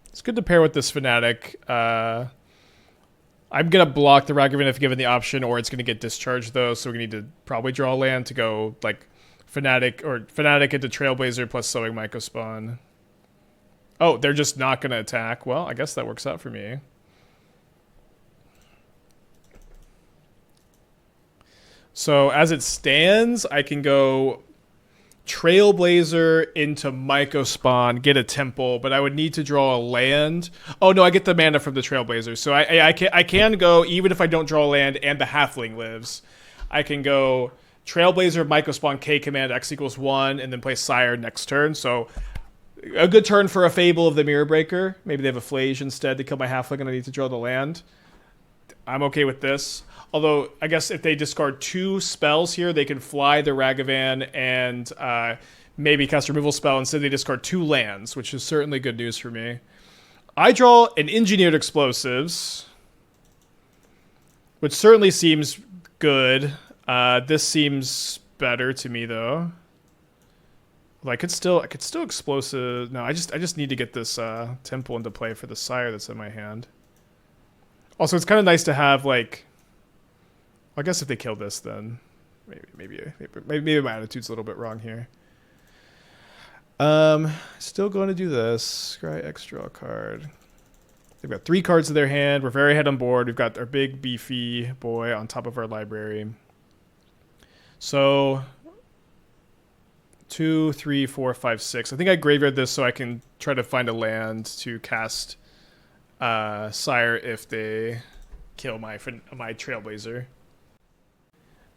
A: It's good to pair with this Fanatic. I'm going to block the Ragavan if given the option, or it's going to get discharged, though, so we need to probably draw a land to go, like, Fanatic into Trailblazer plus Sowing Mycospawn. Oh, they're just not going to attack. Well, I guess that works out for me. So, as it stands, I can go Trailblazer into Mycospawn, get a temple, but I would need to draw a land. Oh no, I get the mana from the Trailblazer, so I can go even if I don't draw a land and the Halfling lives. I can go Trailblazer, Mycospawn, K command, X equals 1, and then play Sire next turn. So a good turn for a Fable of the Mirror Breaker. Maybe they have a Flage instead to kill my Halfling and I need to draw the land. I'm okay with this. Although, I guess if they discard 2 spells here, they can fly the Ragavan and maybe cast a removal spell. Instead, they discard 2 lands, which is certainly good news for me. I draw an Engineered Explosives, which certainly seems good. This seems better to me, though. Well, I could still Explosive. No, I just need to get this Temple into play for the Sire that's in my hand. Also, it's kind of nice to have, like... I guess if they kill this, then maybe my attitude's a little bit wrong here. Still going to do this. Scry X, draw a card. They've got 3 cards in their hand. We're very ahead on board. We've got our big beefy boy on top of our library. So 2, 3, 4, 5, 6. I think I graveyard this so I can try to find a land to cast Sire if they kill my Trailblazer.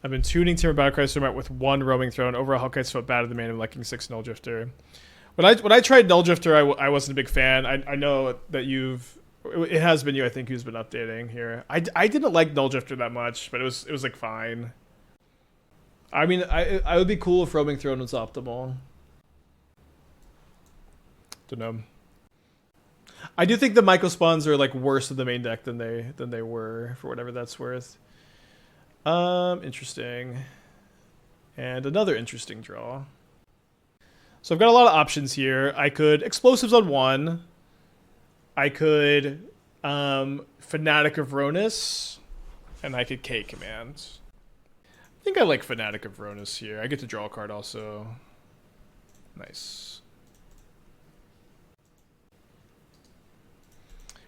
A: I've been tuning Timber Battlecry with 1 Roaming Throne. Overall, Hellkite's felt bad at the man and liking 6 Null Drifter. When I tried Null Drifter, I wasn't a big fan. I know that it has been you, I think, who's been updating here. I didn't like Null Drifter that much, but it was like fine. I mean, I would be cool if Roaming Throne was optimal. Don't know. I do think the Mycospawns are like worse in the main deck than they were, for whatever that's worth. Interesting. And another interesting draw. So I've got a lot of options here. I could Explosives on 1. I could Fanatic of Rhonas. And I could K command. I think I like Fanatic of Rhonas here. I get to draw a card also. Nice.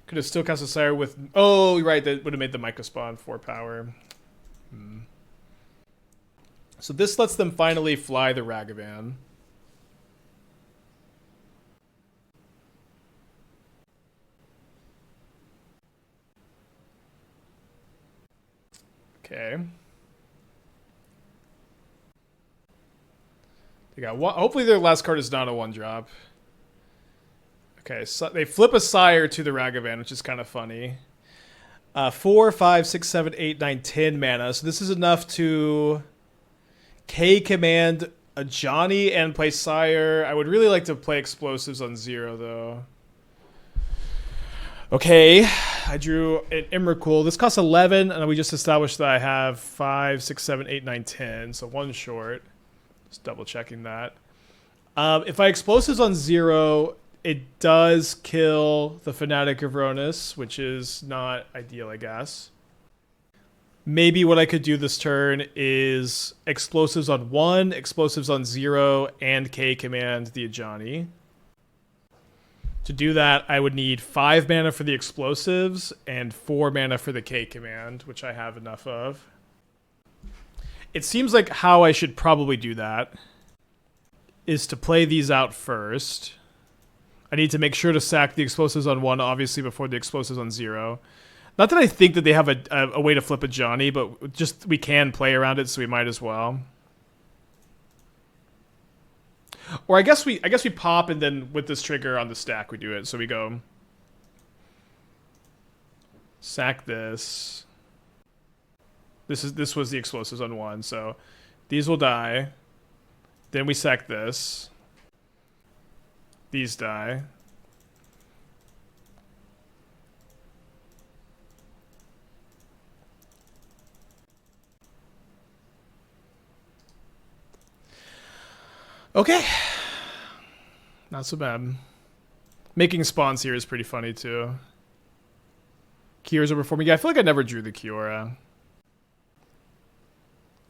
A: Could have still cast a Sire with... Oh, you're right. That would have made the Mycospawn 4 power. So this lets them finally fly the Ragavan. Okay. They got one. Hopefully their last card is not a 1-drop. Okay, so they flip a Sire to the Ragavan, which is kind of funny. 4, 5, 6, 7, 8, 9, 10 mana. So this is enough to K command a Johnny and play Sire. I would really like to play Explosives on 0 though. Okay, I drew an Emrakul. This costs 11, and we just established that I have 5, 6, 7, 8, 9, 10. So 1 short. Just double checking that. If I Explosives on 0, it does kill the Fanatic of Rhonas, which is not ideal, I guess. Maybe what I could do this turn is Explosives on 1, Explosives on 0, and K command the Ajani. To do that, I would need 5 mana for the Explosives and 4 mana for the K command, which I have enough of. It seems like how I should probably do that is to play these out first. I need to make sure to sack the Explosives on 1, obviously, before the Explosives on 0. Not that I think that they have a way to flip a Johnny, but just we can play around it, so we might as well. Or I guess we pop, and then with this trigger on the stack we do it. So we go sack this. This was the Explosives on 1, so these will die. Then we sack this. These die. Okay. Not so bad. Making spawns here is pretty funny too. Kiora's overperforming. Yeah, I feel like I never drew the Kiora.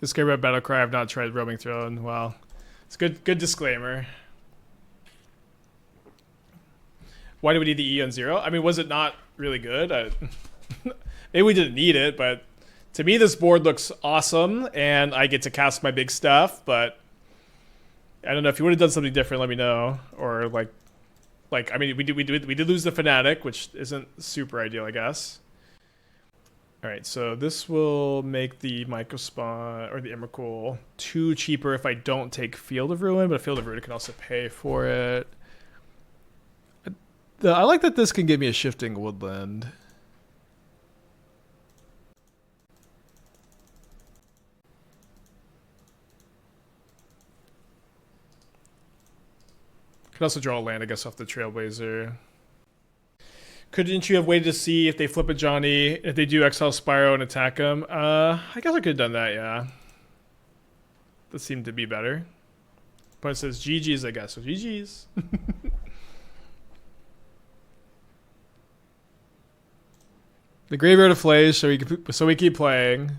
A: This game about Battlecry, I've not tried Roaming Throne. Well, it's good disclaimer. Why do we need the E on 0? I mean, was it not really good? Maybe we didn't need it, but to me this board looks awesome, and I get to cast my big stuff, but I don't know, if you would have done something different, let me know. Or like I mean, we did lose the Fanatic, which isn't super ideal, I guess. All right, so this will make the Mycospawn or the Emrakul 2 cheaper if I don't take Field of Ruin, but Field of Ruin can also pay for it. I like that this can give me a Shifting Woodland. Could also draw a land, I guess, off the Trailblazer. Couldn't you have waited to see if they flip a Johnny, if they do Exile Spyro and attack him? I guess I could have done that, yeah. That seemed to be better. Opponent says GG's, I guess, so GG's. The Graveyard of Flays, so we keep playing.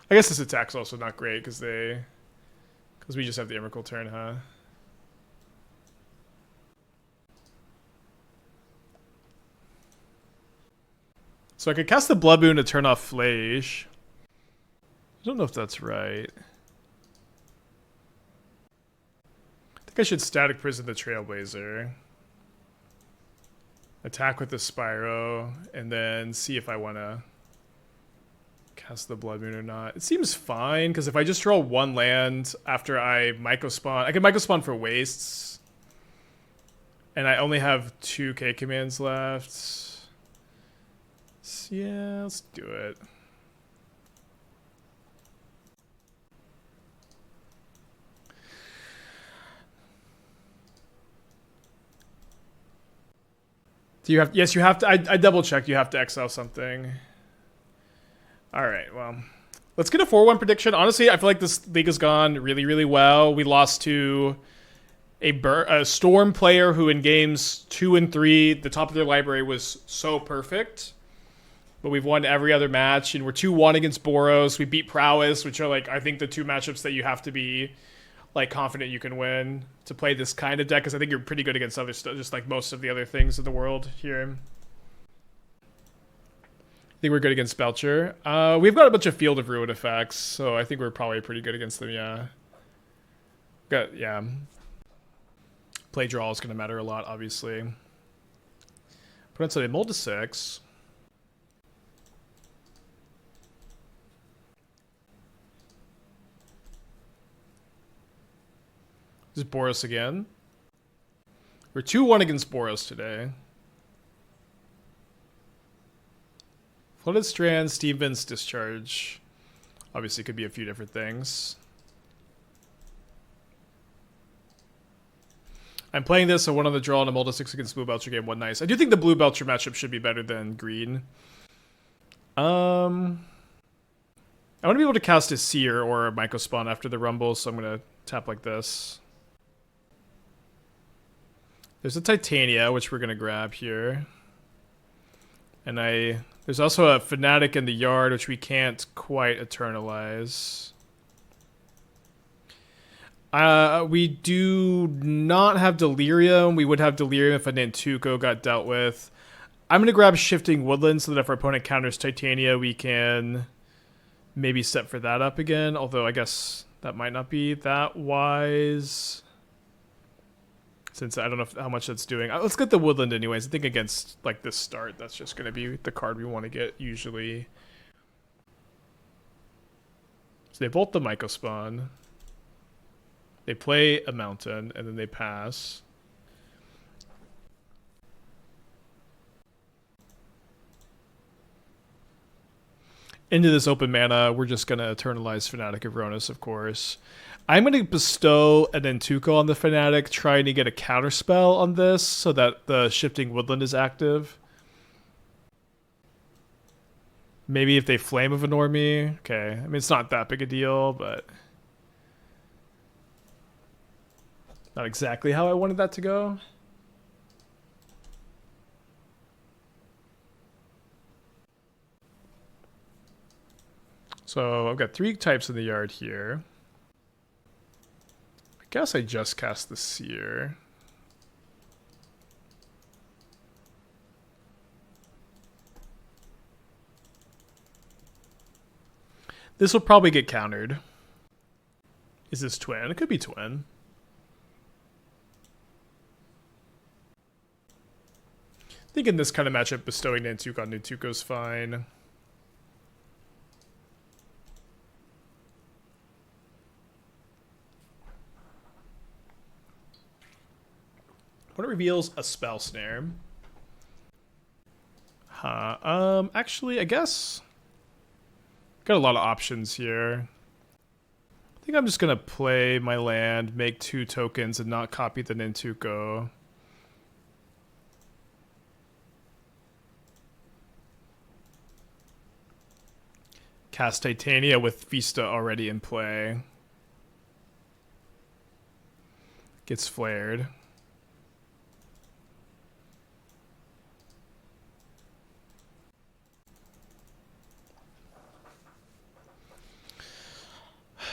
A: I guess this attack's also not great because we just have the Emrakul turn, huh? So I could cast the Blood Moon to turn off Flash. I don't know if that's right. I think I should Static Prison the Trailblazer. Attack with the Spyro, and then see if I want to cast the Blood Moon or not. It seems fine, because if I just draw 1 land after I Mycospawn, I can Mycospawn for wastes. And I only have 2 K commands left. So yeah, let's do it. Do you have? Yes, you have to. I double checked. You have to exile something. All right. Well, let's get a 4-1 prediction. Honestly, I feel like this league has gone really, really well. We lost to a Storm player who, in games 2 and 3, the top of their library was so perfect. But we've won every other match, and we're 2-1 against Boros. We beat Prowess, which are like I think the two matchups that you have to be like confident you can win to play this kind of deck, because I think you're pretty good against other stuff, just like most of the other things in the world here. I think we're good against Belcher. We've got a bunch of Field of Ruin effects, so I think we're probably pretty good against them, yeah. Yeah. Play draw is going to matter a lot, obviously. Opponents say mold to 6. This is Boros again. We're 2-1 against Boros today. Flooded Strand, Steven's Discharge. Obviously could be a few different things. I'm playing this, so 1 on the draw and a mold to 6 against Blue Belcher game. 1 nice. I do think the Blue Belcher matchup should be better than green. I want to be able to cast a Seer or a Mycospawn after the Rumble, so I'm going to tap like this. There's a Titania, which we're going to grab here. And there's also a Fanatic in the yard, which we can't quite eternalize. We do not have Delirium. We would have Delirium if a Nantuko got dealt with. I'm going to grab Shifting Woodland so that if our opponent counters Titania, we can maybe set for that up again. Although I guess that might not be that wise, since I don't know how much that's doing. Let's get the Woodland anyways. I think against like this start, that's just going to be the card we want to get usually. So they bolt the Mycospawn. They play a mountain, and then they pass. Into this open mana, we're just going to eternalize Fanatic of Rhonas, of course. I'm going to bestow an Nantuko on the Fanatic, trying to get a counterspell on this so that the Shifting Woodland is active. Maybe if they Flame of a Normie. Okay, I mean, it's not that big a deal, but not exactly how I wanted that to go. So I've got 3 types in the yard here. I guess I just cast the Seer. This will probably get countered. Is this twin? It could be twin. I think in this kind of matchup, bestowing Nantuko on Nantuko is fine. When it reveals a spell snare. Actually, I guess got a lot of options here. I think I'm just gonna play my land, make 2 tokens, and not copy the Nantuko. Cast Titania with Vista already in play. Gets flared.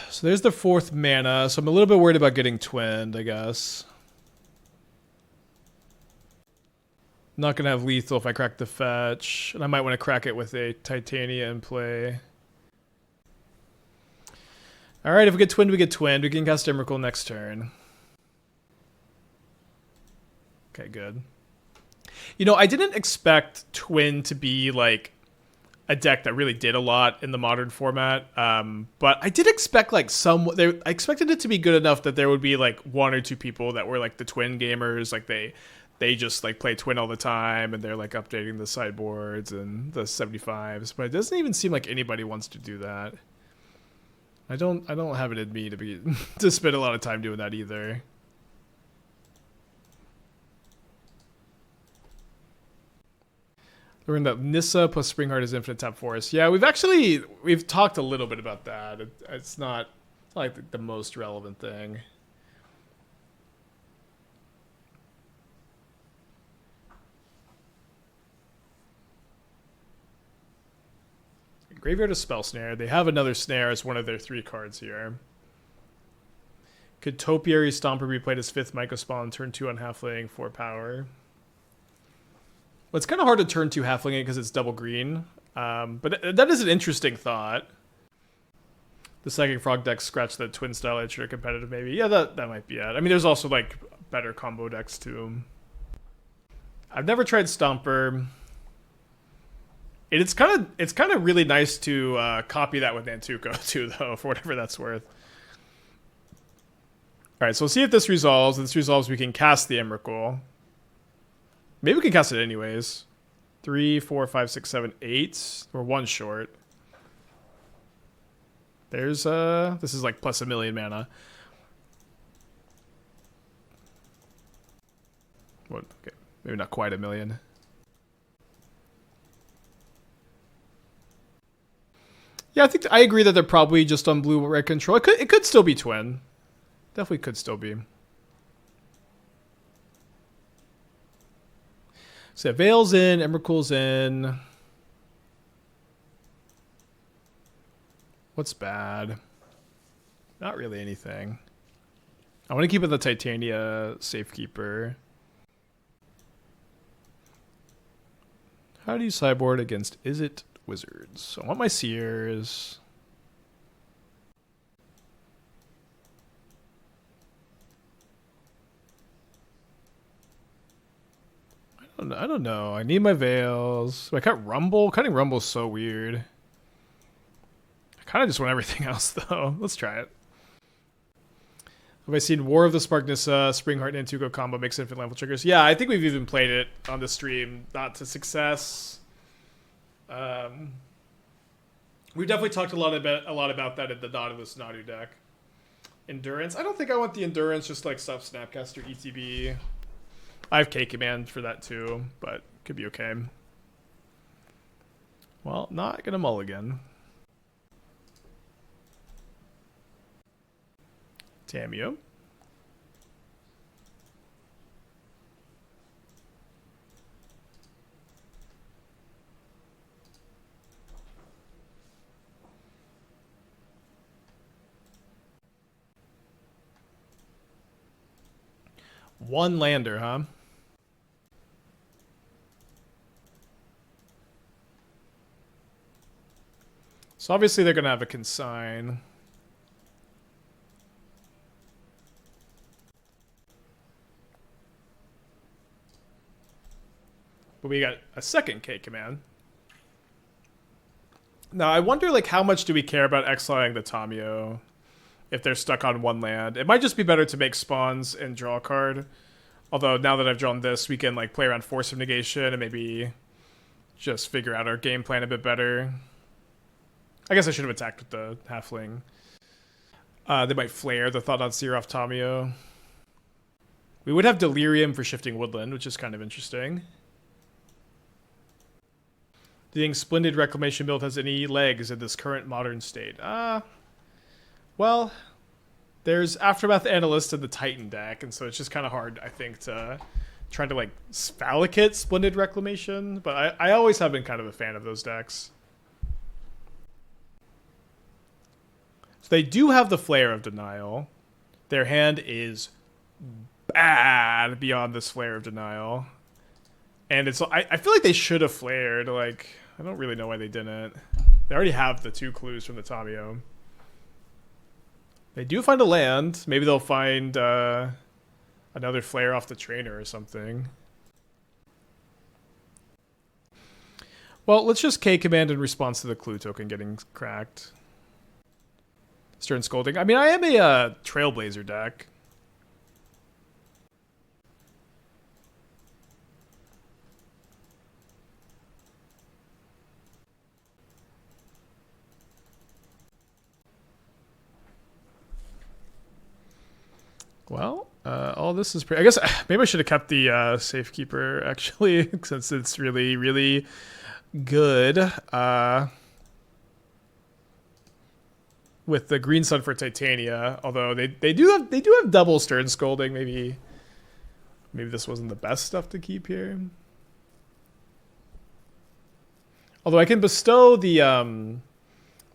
A: So there's the 4th mana, so I'm a little bit worried about getting twinned, I guess. Not going to have lethal if I crack the fetch, and I might want to crack it with a Titania in play. Alright, if we get twinned, we get twinned. We can cast Emrakul next turn. Okay, good. You know, I didn't expect Twin to be, like, a deck that really did a lot in the modern format, but I did expect, like, I expected it to be good enough that there would be, like, 1 or 2 people that were, like, the Twin gamers, like, they just, like, play Twin all the time, and they're, like, updating the sideboards and the 75s, but it doesn't even seem like anybody wants to do that. I don't have it in me to spend a lot of time doing that either. We're in the Nissa plus Springheart is infinite tap forest. Yeah, we've talked a little bit about that. It's not like the most relevant thing. Graveyard of Spell Snare. They have another snare as one of their 3 cards here. Could Topiary Stomper be played as 5th Mycospawn, turn 2 on Halfling, 4 power? Well, it's kind of hard to turn 2 Halfling in because it's double green. But that is an interesting thought. The Psychic Frog deck scratch the Twin Style Edge or competitive maybe. Yeah, that might be it. I mean, there's also like better combo decks too. I've never tried Stomper. It's kind of really nice to copy that with Nantuko too, though, for whatever that's worth. All right, so we'll see if this resolves. If this resolves, we can cast the Emrakul. Maybe we can cast it anyways. 3, 4, 5, 6, 7, 8. We're 1 short. There's this is like plus 1,000,000 mana. What? Okay, maybe not quite 1,000,000. Yeah, I think I agree that they're probably just on blue-red control. It could still be twin. Definitely could still be. So Veil's in, Emrakul's in. What's bad? Not really anything. I want to keep it the Titania Safekeeper. How do you sideboard against Is It Wizards? So I want my Seers. I don't know. I need my Veils. Do I cut Rumble? Cutting Rumble is so weird. I kind of just want everything else, though. Let's try it. Have I seen War of the Spark Nissa, Springheart Nantuko combo makes infinite level triggers? Yeah, I think we've even played it on the stream. Not to success. We've definitely talked a lot about that in the Nautilus Nadu deck. Endurance. I don't think I want the Endurance, just like stuff Snapcaster, ETB. I have K-Command for that too, but could be okay. Well, not gonna mulligan. Tamiyo. One lander, huh? So obviously they're going to have a consign. But we got a second K command. Now I wonder like how much do we care about exiling the Tamiyo if they're stuck on one land? It might just be better to make spawns and draw a card. Although now that I've drawn this, we can like play around Force of Negation and maybe just figure out our game plan a bit better. I guess I should have attacked with the Halfling. They might flare the Thought-Knot Seer off Tamiyo. We would have Delirium for Shifting Woodland, which is kind of interesting. Do you think Splendid Reclamation build has any legs in this current modern state? Well, there's Aftermath Analyst in the Titan deck, and so it's just kind of hard, I think, to try to like Sphalicate Splendid Reclamation, but I always have been kind of a fan of those decks. So they do have the Flare of Denial. Their hand is bad beyond this Flare of Denial. And it's I feel like they should have flared. Like, I don't really know why they didn't. They already have the 2 clues from the Tamiyo. They do find a land. Maybe they'll find another flare off the trainer or something. Well, let's just K-Command in response to the clue token getting cracked. Stern Scolding. I mean, I am a Trailblazer deck. Well, All this is pretty... I guess maybe I should have kept the Safekeeper, actually, since it's really, really good. With the Green Sun for Titania, although they do have double Stern Scolding. Maybe this wasn't the best stuff to keep here. Although I can bestow the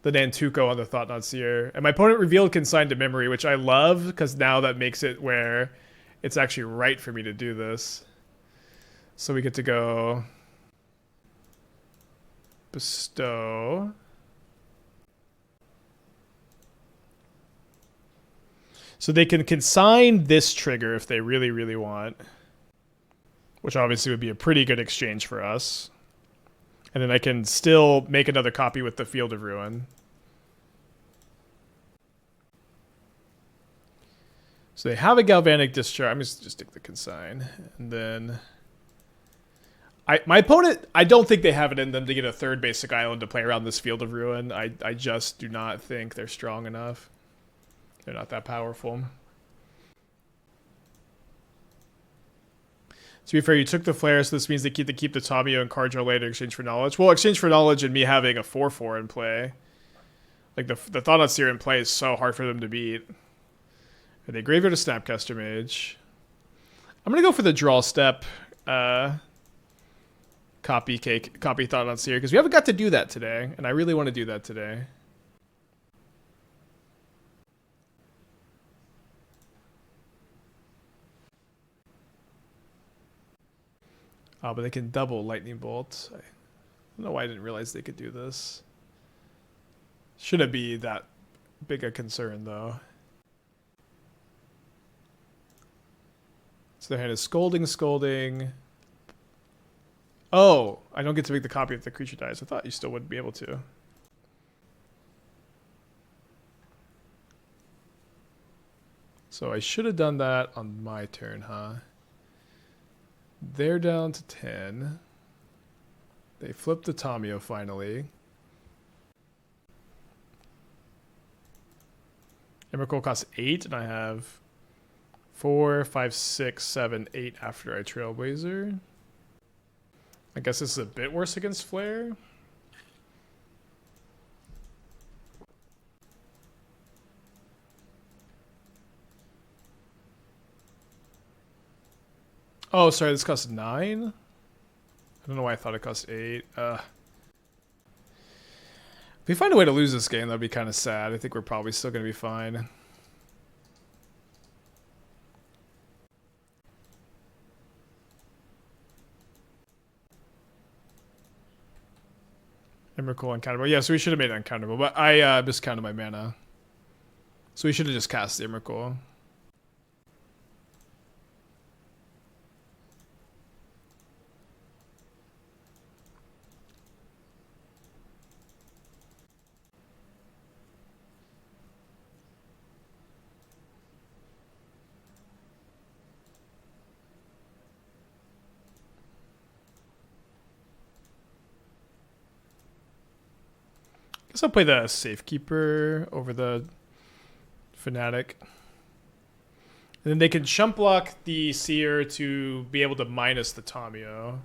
A: Nantuko on the Thought-Knot Seer, and my opponent revealed Consign to Memory, which I love because now that makes it where it's actually right for me to do this. So we get to go bestow. So they can consign this trigger if they really, really want, which obviously would be a pretty good exchange for us. And then I can still make another copy with the Field of Ruin. So they have a Galvanic Discharge. I'm just take the consign. And then my opponent, I don't think they have it in them to get a third basic island to play around this Field of Ruin. I just do not think they're strong enough. They're not that powerful. To be fair, you took the flare, so this means they keep the Tamio and card draw later, exchange for knowledge. Well, exchange for knowledge and me having a 4/4 in play. Like the Thought-Knot Seer in play is so hard for them to beat. Are they graveyard or Snapcaster Mage? I'm gonna go for the draw step. Copy Thought-Knot Seer, because we haven't got to do that today, and I really want to do that today. Oh, but they can double Lightning Bolt. I don't know why I didn't realize they could do this. Shouldn't be that big a concern, though. So their hand is Scolding. Oh, I don't get to make the copy if the creature dies. I thought you still would be able to. So I should have done that on my turn, huh? They're down to 10. They flip the Tamio finally. Emrakul costs 8, and I have 4, 5, 6, 7, 8 after I Trailblazer. I guess this is a bit worse against Flare. Oh, sorry, this costs 9? I don't know why I thought it cost 8. If we find a way to lose this game, that'd be kind of sad. I think we're probably still going to be fine. Emrakul uncounterable. Yeah, so we should have made it uncounterable, but I miscounted my mana. So we should have just cast the Emrakul. Guess I'll play the Safekeeper over the Fanatic. And then they can chump block the Seer to be able to minus the Tamio.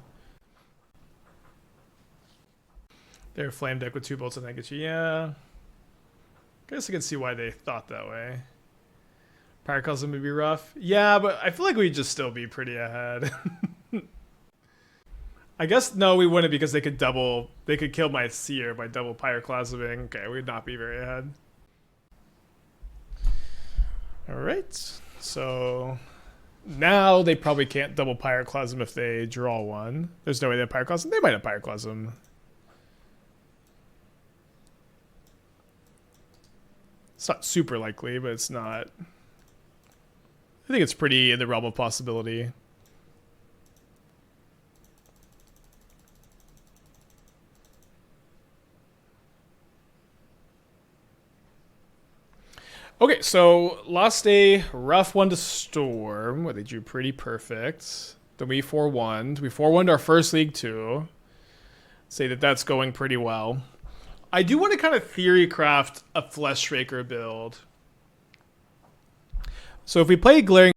A: They're Flame Deck with 2 bolts and Negachi. Yeah. Guess I can see why they thought that way. Pyroclasm would be rough. Yeah, but I feel like we'd just still be pretty ahead. I guess, no, we wouldn't because they could kill my Seer by double Pyroclasming. Okay, we'd not be very ahead. Alright, so now they probably can't double Pyroclasm if they draw one. There's no way they have Pyroclasm. They might have Pyroclasm. It's not super likely, but it's not... I think it's pretty in the realm of possibility. Okay, so lost a rough one to Storm, where they drew pretty perfect. Then we 4-1'd. We 4-1'd our first League 2. Say that that's going pretty well. I do want to kind of theory craft a Fleshraker build. So if we play Glaring